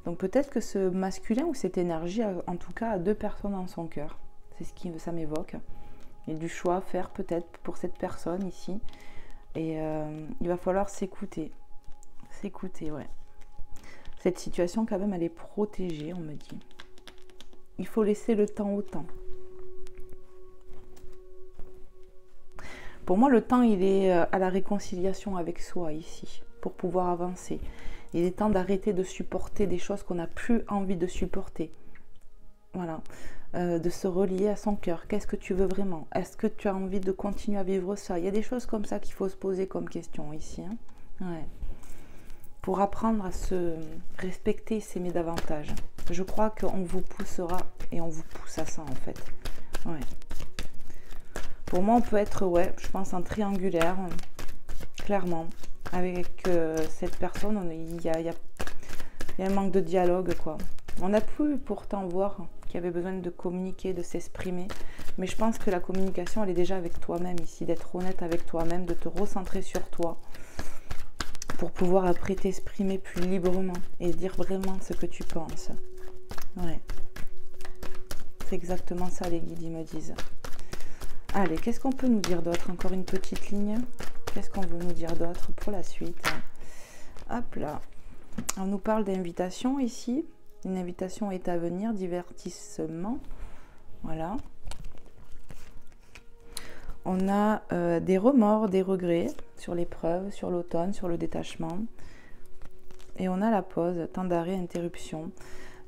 Donc peut-être que ce masculin ou cette énergie, en tout cas, a 2 personnes dans son cœur. C'est ce qui ça m'évoque. Il y a du choix à faire peut-être pour cette personne ici. Et il va falloir s'écouter. S'écouter, ouais. Cette situation, quand même, elle est protégée, on me dit. Il faut laisser le temps au temps. Pour moi, le temps, il est à la réconciliation avec soi ici, pour pouvoir avancer. Il est temps d'arrêter de supporter des choses qu'on n'a plus envie de supporter. Voilà. De se relier à son cœur. Qu'est-ce que tu veux vraiment? Est-ce que tu as envie de continuer à vivre ça? Il y a des choses comme ça qu'il faut se poser comme question ici. Hein, ouais. Pour apprendre à se respecter et s'aimer davantage. Je crois qu'on vous poussera et on vous pousse à ça en fait. Ouais. Pour moi, on peut être, ouais, je pense, en triangulaire, clairement. Avec cette personne, il y a un manque de dialogue, quoi. On a pu pourtant voir qu'il y avait besoin de communiquer, de s'exprimer. Mais je pense que la communication, elle est déjà avec toi-même ici, d'être honnête avec toi-même, de te recentrer sur toi pour pouvoir après t'exprimer plus librement et dire vraiment ce que tu penses. Ouais. C'est exactement ça, les guides, ils me disent. Allez, qu'est-ce qu'on peut nous dire d'autre? Encore une petite ligne. Qu'est-ce qu'on veut nous dire d'autre pour la suite? Hop là. On nous parle d'invitation ici. Une invitation est à venir, divertissement. Voilà. On a des remords, des regrets sur l'épreuve, sur l'automne, sur le détachement. Et on a la pause, temps d'arrêt, interruption.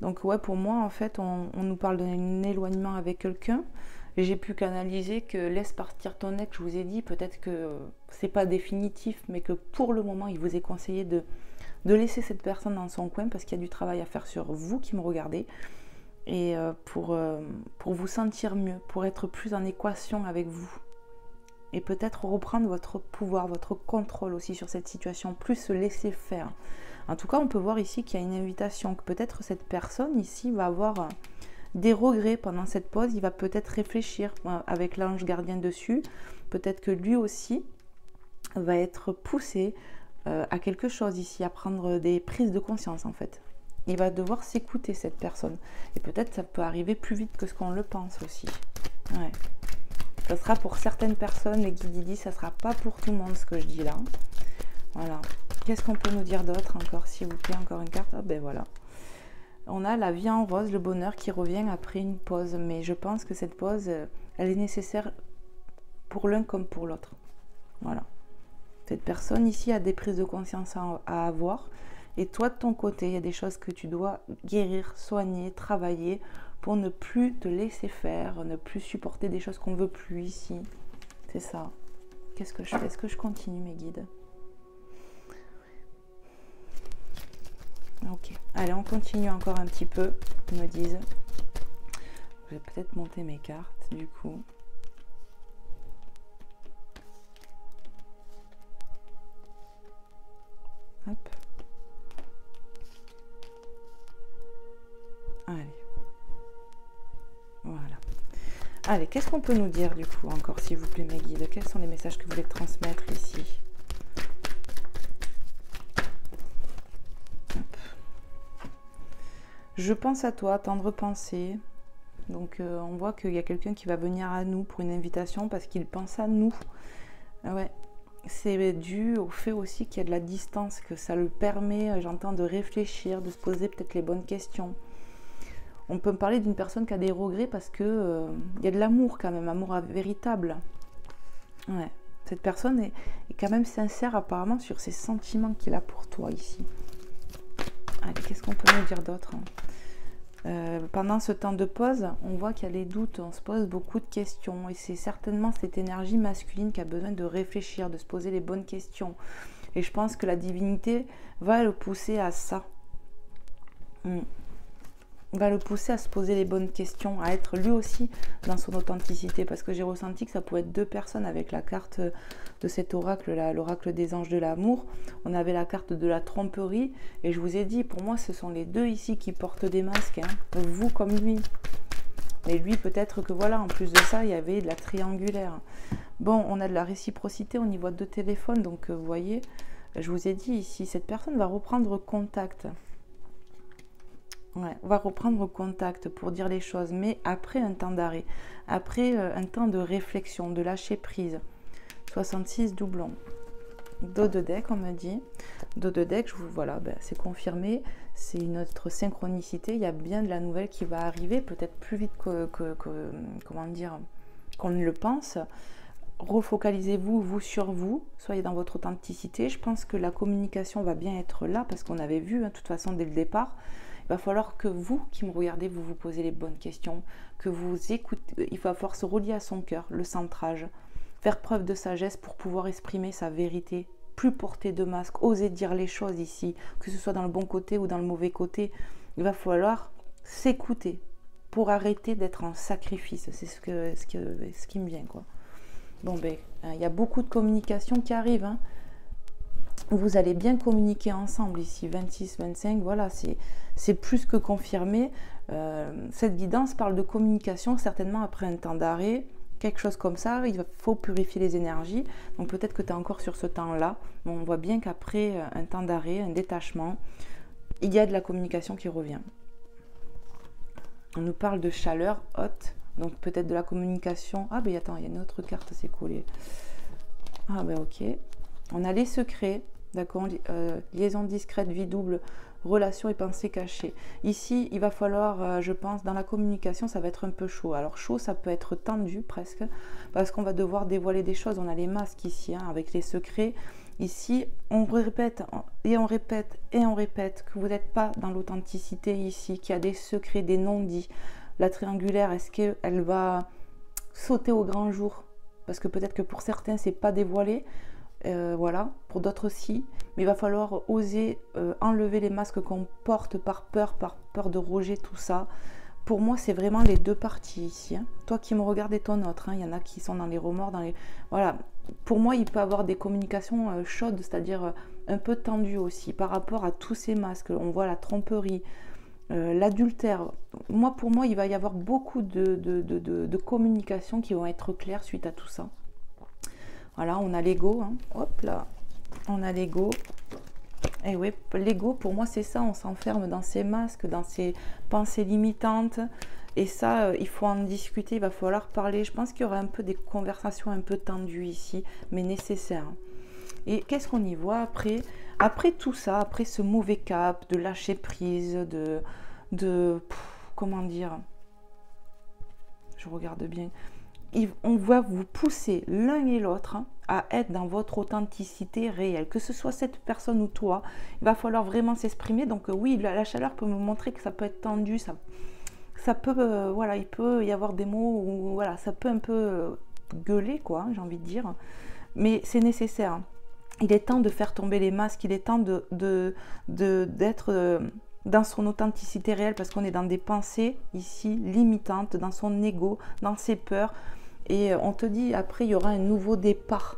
Donc ouais, pour moi, en fait, on nous parle d'un éloignement avec quelqu'un. Et j'ai pu canaliser que laisse partir ton ex, je vous ai dit, peut-être que c'est pas définitif, mais que pour le moment, il vous est conseillé de laisser cette personne dans son coin parce qu'il y a du travail à faire sur vous qui me regardez. Et pour vous sentir mieux, pour être plus en équation avec vous. Et peut-être reprendre votre pouvoir, votre contrôle aussi sur cette situation, plus se laisser faire. En tout cas, on peut voir ici qu'il y a une invitation, que peut-être cette personne ici va avoir des regrets pendant cette pause. Il va peut-être réfléchir avec l'ange gardien dessus. Peut-être que lui aussi va être poussé à quelque chose ici, à prendre des prises de conscience en fait. Il va devoir s'écouter cette personne. Et peut-être ça peut arriver plus vite que ce qu'on le pense aussi. Ouais. Ça sera pour certaines personnes, les guides disent, ça sera pas pour tout le monde ce que je dis là. Voilà. Qu'est-ce qu'on peut nous dire d'autre encore, s'il vous plaît? Encore une carte. Ah ben voilà. On a la vie en rose, le bonheur qui revient après une pause. Mais je pense que cette pause, elle est nécessaire pour l'un comme pour l'autre. Voilà. Cette personne ici a des prises de conscience à avoir. Et toi, de ton côté, il y a des choses que tu dois guérir, soigner, travailler pour ne plus te laisser faire, ne plus supporter des choses qu'on ne veut plus ici. C'est ça. Qu'est-ce que je fais? Est-ce que je continue, mes guides? Ok. Allez, on continue encore un petit peu, ils me disent. Je vais peut-être monter mes cartes, du coup. Hop. Allez. Voilà. Allez, qu'est-ce qu'on peut nous dire du coup encore, s'il vous plaît, mes guides? Quels sont les messages que vous voulez transmettre ici? Hop. Je pense à toi, tendre pensée. Donc on voit qu'il y a quelqu'un qui va venir à nous pour une invitation parce qu'il pense à nous. Ouais, c'est dû au fait aussi qu'il y a de la distance, que ça le permet, j'entends, de réfléchir, de se poser peut-être les bonnes questions. On peut me parler d'une personne qui a des regrets parce que y a de l'amour quand même, amour véritable. Ouais. Cette personne est quand même sincère apparemment sur ses sentiments qu'il a pour toi ici. Allez, qu'est-ce qu'on peut me dire d'autre? Pendant ce temps de pause, on voit qu'il y a les doutes, on se pose beaucoup de questions et c'est certainement cette énergie masculine qui a besoin de réfléchir, de se poser les bonnes questions. Et je pense que la divinité va le pousser à ça. Va le pousser à se poser les bonnes questions, à être lui aussi dans son authenticité, parce que j'ai ressenti que ça pouvait être deux personnes avec la carte de cet oracle là, l'oracle des anges de l'amour. On avait la carte de la tromperie et je vous ai dit, pour moi ce sont les deux ici qui portent des masques, hein. Vous comme lui, et lui peut-être que voilà, en plus de ça il y avait de la triangulaire. Bon, on a de la réciprocité au niveau de téléphone, donc vous voyez, je vous ai dit ici, cette personne va reprendre contact. Ouais, on va reprendre contact pour dire les choses, mais après un temps d'arrêt, après un temps de réflexion, de lâcher prise. 66 doublons. Dos de deck, on me dit. Dos de deck, voilà, ben, c'est confirmé. C'est une autre synchronicité. Il y a bien de la nouvelle qui va arriver, peut-être plus vite comment dire, qu'on ne le pense. Refocalisez-vous, vous, sur vous. Soyez dans votre authenticité. Je pense que la communication va bien être là, parce qu'on avait vu, hein, de toute façon, dès le départ. Il va falloir que vous, qui me regardez, vous vous posez les bonnes questions, que vous écoutez. Il va falloir se relier à son cœur, le centrage, faire preuve de sagesse pour pouvoir exprimer sa vérité, plus porter de masque, oser dire les choses ici, que ce soit dans le bon côté ou dans le mauvais côté. Il va falloir s'écouter pour arrêter d'être en sacrifice. C'est ce qui me vient, quoi. Bon, ben, il y a beaucoup de communication qui arrive, hein. Vous allez bien communiquer ensemble ici, 26, 25, voilà, c'est plus que confirmé. Cette guidance parle de communication, certainement après un temps d'arrêt, quelque chose comme ça, il faut purifier les énergies. Donc peut-être que tu es encore sur ce temps-là, mais on voit bien qu'après un temps d'arrêt, un détachement, il y a de la communication qui revient. On nous parle de chaleur haute, donc peut-être de la communication. Ah ben attends, il y a une autre carte, c'est collé. Ah ben ok. On a les secrets. D'accord, liaison discrète, vie double, relation et pensée cachée. Ici, il va falloir, je pense, dans la communication, ça va être un peu chaud. Alors chaud, ça peut être tendu presque, parce qu'on va devoir dévoiler des choses. On a les masques ici, hein, avec les secrets. Ici, on répète et on répète et on répète que vous n'êtes pas dans l'authenticité ici, qu'il y a des secrets, des non-dits. La triangulaire, est-ce qu'elle va sauter au grand jour? Parce que peut-être que pour certains, c'est pas dévoilé. Voilà, pour d'autres si, mais il va falloir oser enlever les masques qu'on porte par peur de rejet, tout ça. Pour moi, c'est vraiment les deux parties ici, hein. Toi qui me regardes et ton autre, hein. Il y en a qui sont dans les remords, voilà. Pour moi, il peut y avoir des communications chaudes, c'est-à-dire un peu tendues aussi, par rapport à tous ces masques. On voit la tromperie, l'adultère. Pour moi, il va y avoir beaucoup de communications qui vont être claires suite à tout ça. Voilà, on a l'ego, hein. Hop là, on a l'ego. Et oui, l'ego, pour moi, c'est ça, on s'enferme dans ces masques, dans ces pensées limitantes. Et ça, il faut en discuter, il va falloir parler. Je pense qu'il y aura un peu des conversations un peu tendues ici, mais nécessaires. Et qu'est-ce qu'on y voit après? Après tout ça, après ce mauvais cap, de lâcher prise, comment dire? Je regarde bien. On va vous pousser l'un et l'autre à être dans votre authenticité réelle, que ce soit cette personne ou toi. Il va falloir vraiment s'exprimer. Donc oui, la chaleur peut me montrer que ça peut être tendu, ça peut, voilà, il peut y avoir des mots où voilà, ça peut un peu gueuler, quoi, j'ai envie de dire. Mais c'est nécessaire. Il est temps de faire tomber les masques. Il est temps d'être dans son authenticité réelle, parce qu'on est dans des pensées ici limitantes, dans son ego, dans ses peurs. Et on te dit, après, il y aura un nouveau départ.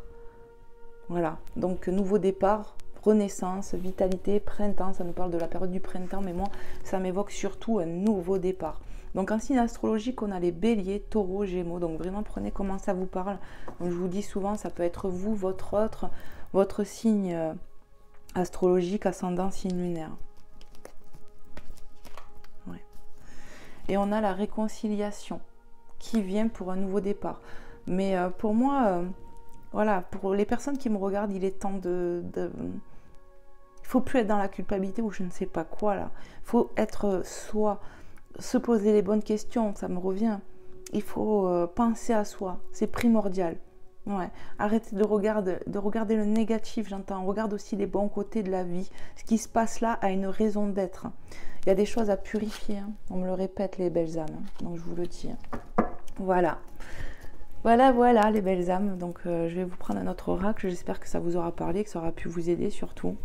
Voilà, donc nouveau départ, renaissance, vitalité, printemps. Ça nous parle de la période du printemps, mais moi, ça m'évoque surtout un nouveau départ. Donc en signe astrologique, on a les béliers, taureaux, gémeaux. Donc vraiment, prenez comment ça vous parle. Donc, je vous dis souvent, ça peut être vous, votre signe astrologique, ascendant, signe lunaire. Oui. Et on a la réconciliation qui vient pour un nouveau départ. Mais pour moi, voilà, pour les personnes qui me regardent, il est temps de... Il faut plus être dans la culpabilité ou je ne sais pas quoi là. Il faut être soi, se poser les bonnes questions, ça me revient. Il faut penser à soi, c'est primordial. Ouais. Arrêtez de regarder le négatif, j'entends. Regarde aussi les bons côtés de la vie. Ce qui se passe là a une raison d'être. Il y a des choses à purifier. Hein. On me le répète, les belles âmes. Hein. Donc je vous le dis. Voilà. Voilà les belles âmes. Donc je vais vous prendre un autre oracle. J'espère que ça vous aura parlé, que ça aura pu vous aider surtout.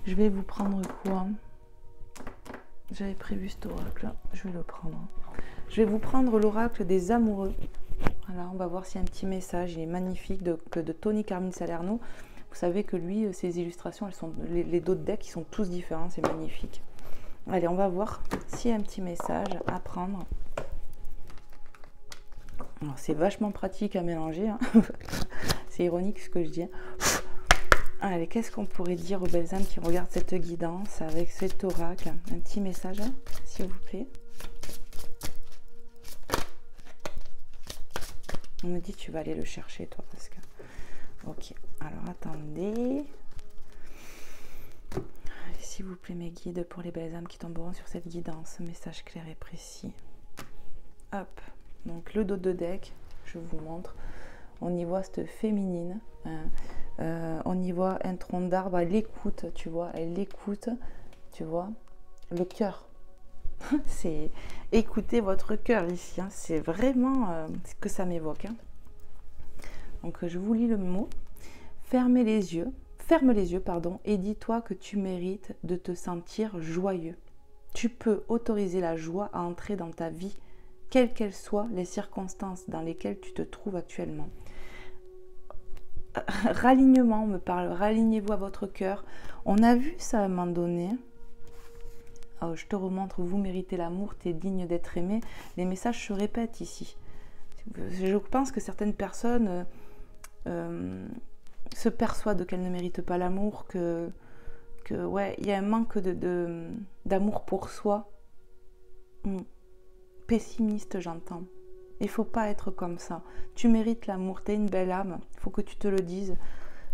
Je vais vous prendre quoi? J'avais prévu cet oracle. Je vais le prendre. Je vais vous prendre l'oracle des amoureux. Voilà, on va voir s'il y a un petit message. Il est magnifique de Tony Carmine Salerno. Vous savez que lui, ses illustrations, elles sont, les dos de deck, ils sont tous différents. C'est magnifique. Allez, on va voir s'il y a un petit message à prendre. C'est vachement pratique à mélanger. Hein. C'est ironique ce que je dis. Allez, qu'est-ce qu'on pourrait dire aux belles âmes qui regardent cette guidance avec cet oracle? Un petit message, s'il vous plaît. On me dit tu vas aller le chercher toi parce que... Ok, alors attendez. Allez, s'il vous plaît mes guides pour les belles âmes qui tomberont sur cette guidance. Message clair et précis. Hop, donc le dos de deck, je vous montre. On y voit cette féminine. Hein. On y voit un tronc d'arbre, elle écoute, tu vois. Elle écoute, tu vois. Le cœur. C'est écoutez votre cœur ici, hein. C'est vraiment ce que ça m'évoque. Hein. Donc je vous lis le mot. Ferme les yeux, pardon, et dis-toi que tu mérites de te sentir joyeux. Tu peux autoriser la joie à entrer dans ta vie, quelles qu'elles soient les circonstances dans lesquelles tu te trouves actuellement. Ralignement, on me parle, ralignez-vous à votre cœur. On a vu ça à un moment donné. Oh, je te remontre, vous méritez l'amour, tu es digne d'être aimé. Les messages se répètent ici. Je pense que certaines personnes se persuadent qu'elles ne méritent pas l'amour, que ouais, il y a un manque d'amour pour soi. Pessimiste, j'entends. Il ne faut pas être comme ça. Tu mérites l'amour, tu es une belle âme, il faut que tu te le dises.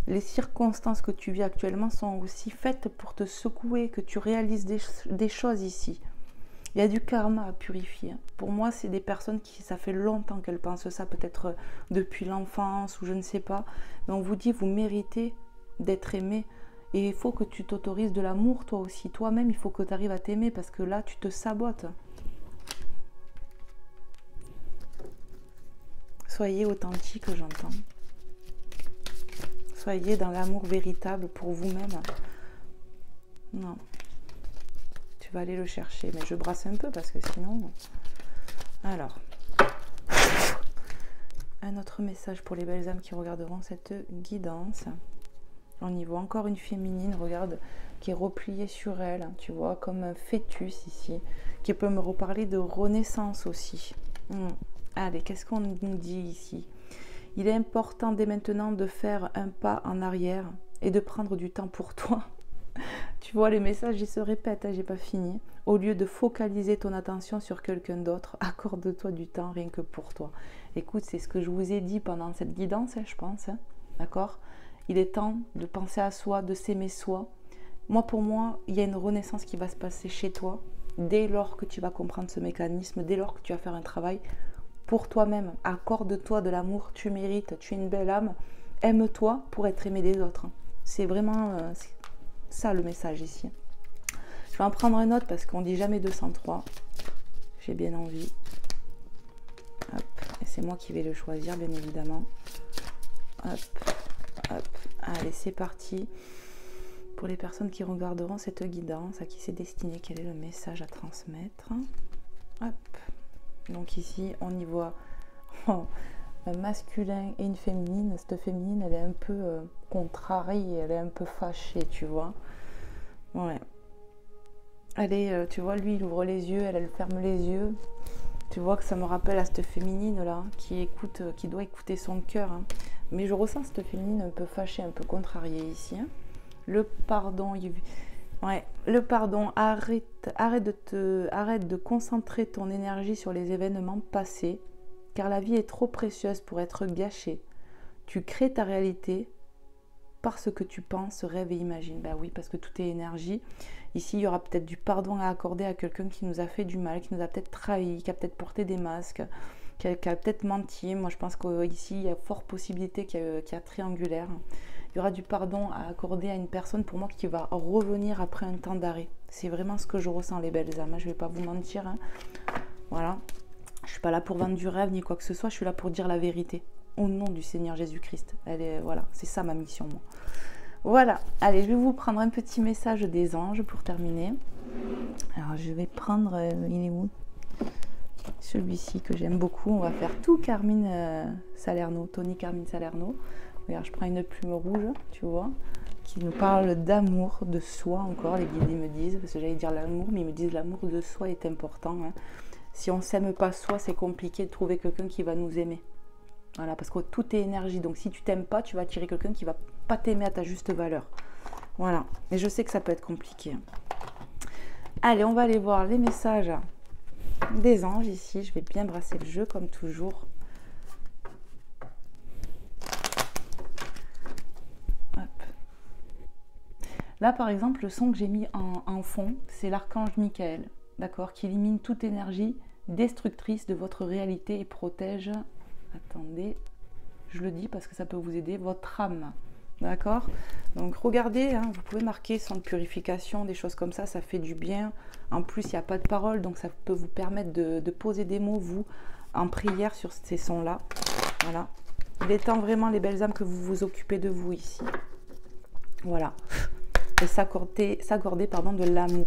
Les circonstances que tu vis actuellement sont aussi faites pour te secouer, que tu réalises des choses ici. Il y a du karma à purifier. Pour moi, c'est des personnes qui, ça fait longtemps qu'elles pensent ça, peut-être depuis l'enfance ou je ne sais pas. Mais on vous dit, vous méritez d'être aimé. Et il faut que tu t'autorises de l'amour toi aussi. Toi-même, il faut que tu arrives à t'aimer parce que là, tu te sabotes. Soyez authentique, j'entends. Soyez dans l'amour véritable pour vous-même. Non. Tu vas aller le chercher. Mais je brasse un peu parce que sinon... Alors. Un autre message pour les belles âmes qui regarderont cette guidance. On y voit encore une féminine, regarde, qui est repliée sur elle. Tu vois, comme un fœtus ici. Qui peut me reparler de renaissance aussi. Allez, qu'est-ce qu'on nous dit ici ? Il est important dès maintenant de faire un pas en arrière et de prendre du temps pour toi. Tu vois, les messages, ils se répètent, hein, j'ai pas fini. Au lieu de focaliser ton attention sur quelqu'un d'autre, accorde-toi du temps rien que pour toi. Écoute, c'est ce que je vous ai dit pendant cette guidance, hein, je pense. Hein, d'accord ? Il est temps de penser à soi, de s'aimer soi. Pour moi, il y a une renaissance qui va se passer chez toi dès lors que tu vas comprendre ce mécanisme, dès lors que tu vas faire un travail pour toi-même. Accorde-toi de l'amour, tu mérites, tu es une belle âme. Aime-toi pour être aimé des autres. C'est vraiment ça le message ici. Je vais en prendre un autre parce qu'on dit jamais 203. J'ai bien envie. Hop. Et c'est moi qui vais le choisir, bien évidemment. Hop, hop. Allez, c'est parti. Pour les personnes qui regarderont cette guidance, à qui c'est destiné, quel est le message à transmettre. Hop. Donc ici, on y voit un masculin et une féminine. Cette féminine, elle est un peu contrariée, elle est un peu fâchée, tu vois. Ouais. Elle est, tu vois, lui, il ouvre les yeux, elle ferme les yeux. Tu vois que ça me rappelle à cette féminine-là, qui écoute, qui doit écouter son cœur. Hein. Mais je ressens cette féminine un peu fâchée, un peu contrariée ici. Hein. Le pardon, Ouais, le pardon, arrête de concentrer ton énergie sur les événements passés, car la vie est trop précieuse pour être gâchée. Tu crées ta réalité par ce que tu penses, rêves et imagines. Ben oui, parce que tout est énergie. Ici, il y aura peut-être du pardon à accorder à quelqu'un qui nous a fait du mal, qui nous a peut-être trahi, qui a peut-être porté des masques, qui a peut-être menti. Moi, je pense qu'ici, il y a fort possibilité qu'il y a triangulaire. Il y aura du pardon à accorder à une personne, pour moi, qui va revenir après un temps d'arrêt. C'est vraiment ce que je ressens, les belles âmes. Je ne vais pas vous mentir. Hein. Voilà. Je ne suis pas là pour vendre du rêve ni quoi que ce soit. Je suis là pour dire la vérité. Au nom du Seigneur Jésus-Christ. Voilà, c'est ça ma mission, moi. Voilà. Allez, je vais vous prendre un petit message des anges pour terminer. Alors, je vais prendre... il est où? Celui-ci que j'aime beaucoup. On va faire tout Carmine Salerno. Tony Carmine Salerno. Regarde, je prends une plume rouge, tu vois, qui nous parle d'amour, de soi encore. Les guides me disent, parce que j'allais dire l'amour, mais ils me disent l'amour de soi est important. Hein. Si on ne s'aime pas soi, c'est compliqué de trouver quelqu'un qui va nous aimer. Voilà, parce que tout est énergie. Donc si tu t'aimes pas, tu vas attirer quelqu'un qui va pas t'aimer à ta juste valeur. Voilà. Et je sais que ça peut être compliqué. Allez, on va aller voir les messages des anges ici. Je vais bien brasser le jeu comme toujours. Là, par exemple, le son que j'ai mis en fond, c'est l'archange Michael, d'accord, qui élimine toute énergie destructrice de votre réalité et protège, attendez, je le dis parce que ça peut vous aider, votre âme, d'accord. Donc, regardez, hein, vous pouvez marquer son de purification, des choses comme ça fait du bien. En plus, il n'y a pas de parole, donc ça peut vous permettre de poser des mots, vous, en prière sur ces sons-là. Voilà. Il est temps vraiment, les belles âmes, que vous vous occupez de vous ici. Voilà. Et s'accorder de l'amour.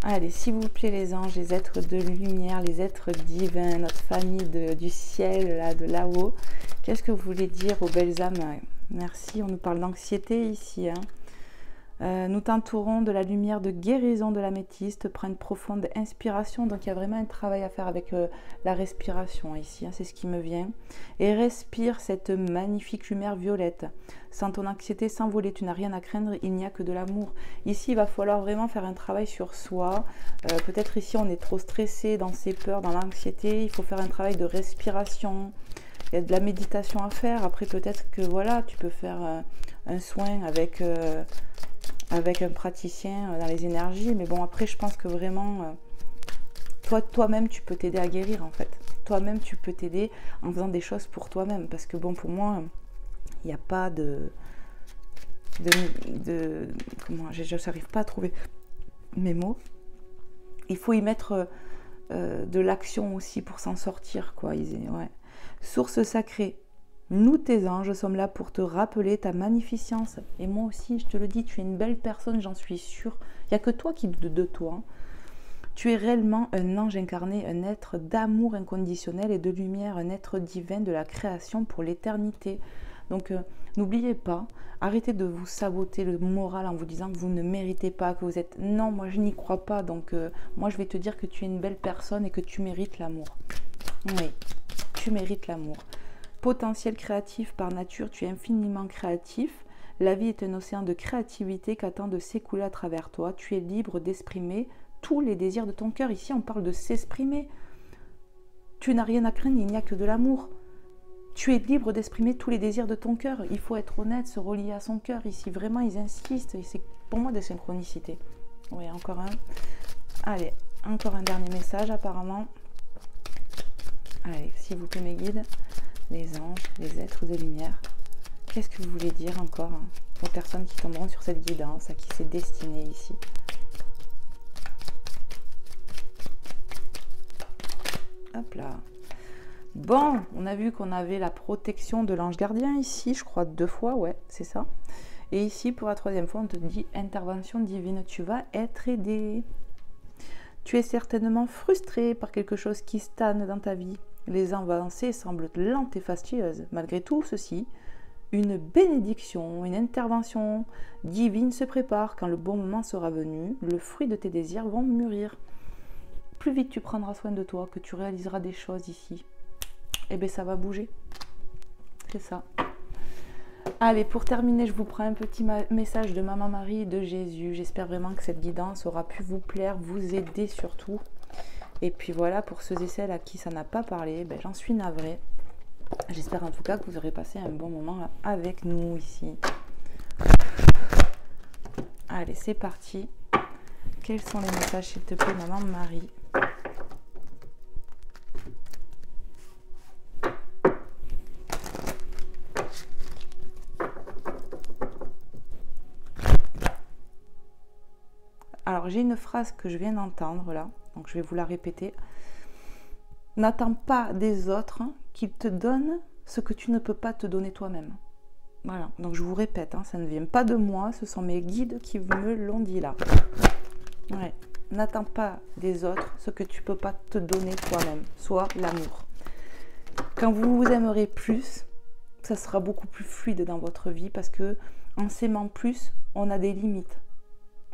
Allez, s'il vous plaît les anges, les êtres de lumière, les êtres divins, notre famille du ciel, là, de là-haut, qu'est-ce que vous voulez dire aux belles âmes? Merci, on nous parle d'anxiété ici. Hein. Nous t'entourons de la lumière de guérison de l'améthyste, prends une profonde inspiration, donc il y a vraiment un travail à faire avec la respiration ici, hein, c'est ce qui me vient. Et respire cette magnifique lumière violette. Sans ton anxiété s'envoler, tu n'as rien à craindre, il n'y a que de l'amour. Ici, il va falloir vraiment faire un travail sur soi. Peut-être ici, on est trop stressé dans ses peurs, dans l'anxiété. Il faut faire un travail de respiration. Il y a de la méditation à faire. Après, peut-être que voilà, tu peux faire un soin avec un praticien dans les énergies. Mais bon, après, je pense que vraiment, toi-même, tu peux t'aider à guérir, en fait. Toi-même, tu peux t'aider en faisant des choses pour toi-même. Parce que bon, pour moi... il n'y a pas comment, je n'arrive pas à trouver mes mots. Il faut y mettre de l'action aussi pour s'en sortir, quoi. Ouais. Source sacrée, nous tes anges sommes là pour te rappeler ta magnificence. Et moi aussi, je te le dis, tu es une belle personne, j'en suis sûre. Il n'y a que toi qui doute de toi. Hein. Tu es réellement un ange incarné, un être d'amour inconditionnel et de lumière, un être divin de la création pour l'éternité. Donc, n'oubliez pas, arrêtez de vous saboter le moral en vous disant que vous ne méritez pas, que vous êtes... Non, moi, je n'y crois pas. Donc, moi, je vais te dire que tu es une belle personne et que tu mérites l'amour. Oui, tu mérites l'amour. Potentiel créatif par nature, tu es infiniment créatif. La vie est un océan de créativité qu'attend de s'écouler à travers toi. Tu es libre d'exprimer tous les désirs de ton cœur. Ici, on parle de s'exprimer. Tu n'as rien à craindre, il n'y a que de l'amour. Tu es libre d'exprimer tous les désirs de ton cœur. Il faut être honnête, se relier à son cœur. Ici, vraiment, ils insistent. Et c'est pour moi des synchronicités. Oui, encore un. Allez, encore un dernier message, apparemment. Allez, s'il vous plaît, mes guides, les anges, les êtres de lumière. Qu'est-ce que vous voulez dire encore aux personnes qui tomberont sur cette guidance, à qui c'est destiné ici? Hop là. Bon, on a vu qu'on avait la protection de l'ange gardien ici, je crois 2 fois, ouais, c'est ça. Et ici, pour la 3e fois, on te dit intervention divine, tu vas être aidé. Tu es certainement frustré par quelque chose qui stagne dans ta vie. Les avancées semblent lentes et fastidieuses. Malgré tout ceci, une bénédiction, une intervention divine se prépare. Quand le bon moment sera venu, le fruit de tes désirs vont mûrir. Plus vite tu prendras soin de toi, que tu réaliseras des choses ici, eh bien ça va bouger. C'est ça. Allez, pour terminer, je vous prends un petit message de Maman Marie et de Jésus. J'espère vraiment que cette guidance aura pu vous plaire, vous aider surtout. Et puis voilà, pour ceux et celles à qui ça n'a pas parlé, ben, j'en suis navrée. J'espère en tout cas que vous aurez passé un bon moment avec nous ici. Allez, c'est parti. Quels sont les messages, s'il te plaît, Maman Marie? Alors, j'ai une phrase que je viens d'entendre là, donc je vais vous la répéter. N'attends pas des autres qu'ils te donnent ce que tu ne peux pas te donner toi-même. Voilà, donc je vous répète, ça ne vient pas de moi, ce sont mes guides qui me l'ont dit là. Ouais. N'attends pas des autres ce que tu ne peux pas te donner toi-même, soit l'amour. Quand vous vous aimerez plus, ça sera beaucoup plus fluide dans votre vie parce que en s'aimant plus, on a des limites.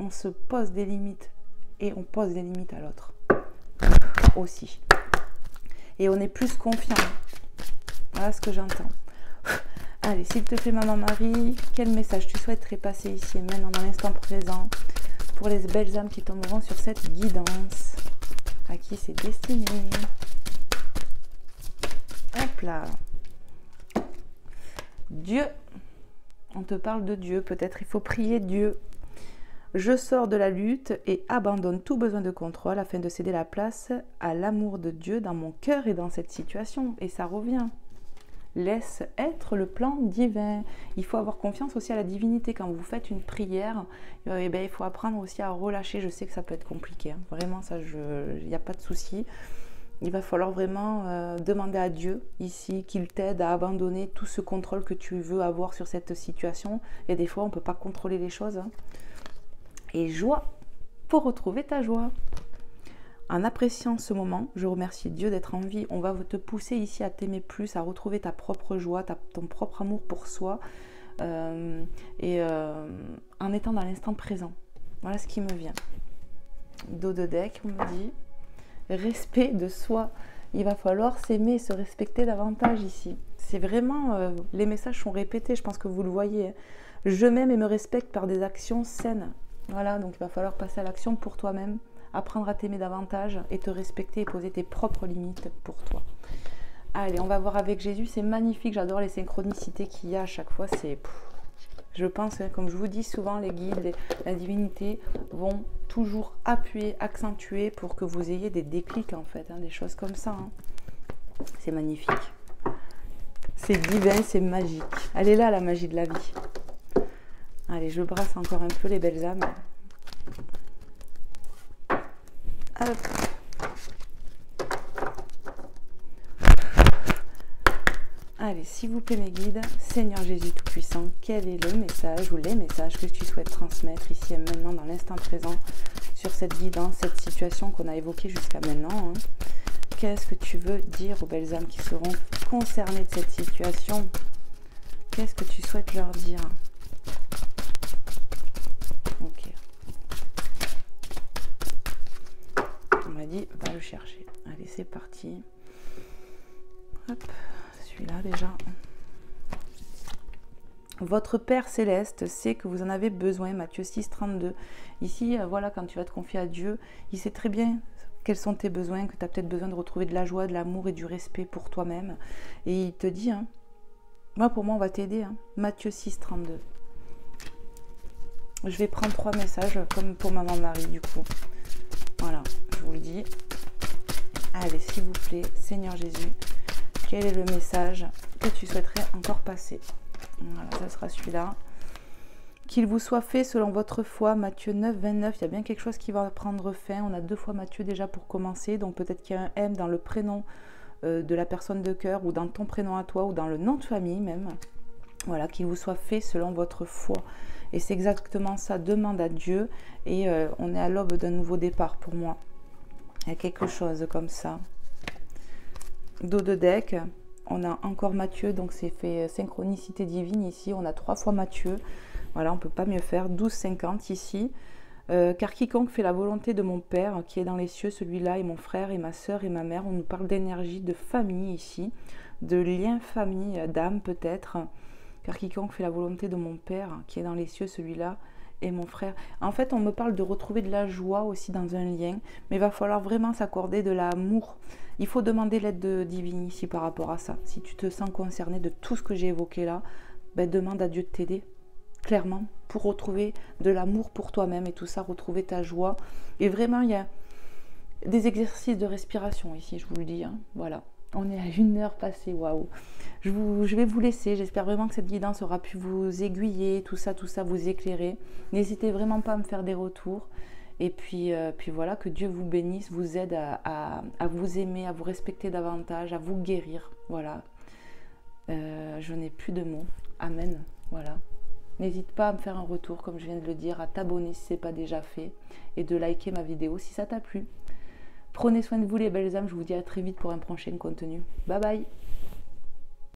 On se pose des limites et on pose des limites à l'autre aussi. Et on est plus confiant. Voilà ce que j'entends. Allez, s'il te plaît, Maman Marie, quel message tu souhaiterais passer ici et maintenant dans l'instant présent pour les belles âmes qui tomberont sur cette guidance? À qui c'est destiné? Hop là. Dieu. On te parle de Dieu. Peut-être il faut prier Dieu. Je sors de la lutte et abandonne tout besoin de contrôle afin de céder la place à l'amour de Dieu dans mon cœur et dans cette situation. Et ça revient. Laisse être le plan divin. Il faut avoir confiance aussi à la divinité. Quand vous faites une prière, il faut apprendre aussi à relâcher. Je sais que ça peut être compliqué. Vraiment, ça, il n'y a pas de souci. Il va falloir vraiment demander à Dieu ici qu'il t'aide à abandonner tout ce contrôle que tu veux avoir sur cette situation. Et des fois, on ne peut pas contrôler les choses. Et joie pour retrouver ta joie. En appréciant ce moment, je remercie Dieu d'être en vie. On va te pousser ici à t'aimer plus, à retrouver ta propre joie, ton propre amour pour soi en étant dans l'instant présent. Voilà ce qui me vient. Dos de deck, on me dit. Respect de soi. Il va falloir s'aimer et se respecter davantage ici. C'est vraiment... les messages sont répétés, je pense que vous le voyez. Je m'aime et me respecte par des actions saines. Voilà, donc il va falloir passer à l'action pour toi-même, apprendre à t'aimer davantage et te respecter et poser tes propres limites pour toi. Allez, on va voir avec Jésus, c'est magnifique, j'adore les synchronicités qu'il y a à chaque fois, je pense, comme je vous dis souvent, les guides, la divinité vont toujours appuyer, accentuer pour que vous ayez des déclics en fait, des choses comme ça. C'est magnifique. C'est divin, c'est magique. Elle est là la magie de la vie. Allez, je brasse encore un peu les belles âmes. Hop. Allez, s'il vous plaît mes guides, Seigneur Jésus Tout-Puissant, quel est le message ou les messages que tu souhaites transmettre ici et maintenant dans l'instant présent sur cette guidance, cette situation qu'on a évoquée jusqu'à maintenant? Qu'est-ce que tu veux dire aux belles âmes qui seront concernées de cette situation? Qu'est-ce que tu souhaites leur dire? Ok. On m'a dit, va le chercher. Allez, c'est parti. Hop, celui-là déjà. Votre Père Céleste sait que vous en avez besoin, Matthieu 6, 32. Ici, voilà, quand tu vas te confier à Dieu, il sait très bien quels sont tes besoins, que tu as peut-être besoin de retrouver de la joie, de l'amour et du respect pour toi-même. Et il te dit, moi pour moi, on va t'aider. Matthieu 6, 32. Je vais prendre 3 messages, comme pour Maman Marie, du coup. Voilà, je vous le dis. Allez, s'il vous plaît, Seigneur Jésus, quel est le message que tu souhaiterais encore passer? Voilà, ça sera celui-là. Qu'il vous soit fait selon votre foi, Matthieu 9, 29. Il y a bien quelque chose qui va prendre fin. On a 2 fois Matthieu déjà pour commencer. Donc peut-être qu'il y a un M dans le prénom de la personne de cœur, ou dans ton prénom à toi, ou dans le nom de famille même. Voilà, qu'il vous soit fait selon votre foi. Et c'est exactement ça, demande à Dieu. Et on est à l'aube d'un nouveau départ pour moi. Il y a quelque chose comme ça. Dos de deck, on a encore Matthieu, donc c'est fait synchronicité divine ici. On a 3 fois Matthieu. Voilà, on ne peut pas mieux faire. 12, 50 ici. Car quiconque fait la volonté de mon Père qui est dans les cieux, celui-là est mon frère et ma soeur et ma mère. On nous parle d'énergie, de famille ici, de lien famille, d'âme peut-être. car quiconque fait la volonté de mon Père, qui est dans les cieux, celui-là est mon frère. En fait, on me parle de retrouver de la joie aussi dans un lien, mais il va falloir vraiment s'accorder de l'amour. Il faut demander l'aide divine ici par rapport à ça. Si tu te sens concerné de tout ce que j'ai évoqué là, ben, demande à Dieu de t'aider, clairement, pour retrouver de l'amour pour toi-même et tout ça, retrouver ta joie. Et vraiment, il y a des exercices de respiration ici, je vous le dis, hein. Voilà. On est à 1 heure passée, waouh. Je vais vous laisser, j'espère vraiment que cette guidance aura pu vous aiguiller, tout ça, vous éclairer. N'hésitez vraiment pas à me faire des retours. Et puis voilà, que Dieu vous bénisse, vous aide à vous aimer, à vous respecter davantage, à vous guérir. Voilà. Je n'ai plus de mots. Amen. Voilà. N'hésite pas à me faire un retour, comme je viens de le dire, à t'abonner si ce n'est pas déjà fait et de liker ma vidéo si ça t'a plu. Prenez soin de vous les belles âmes, je vous dis à très vite pour un prochain contenu. Bye bye.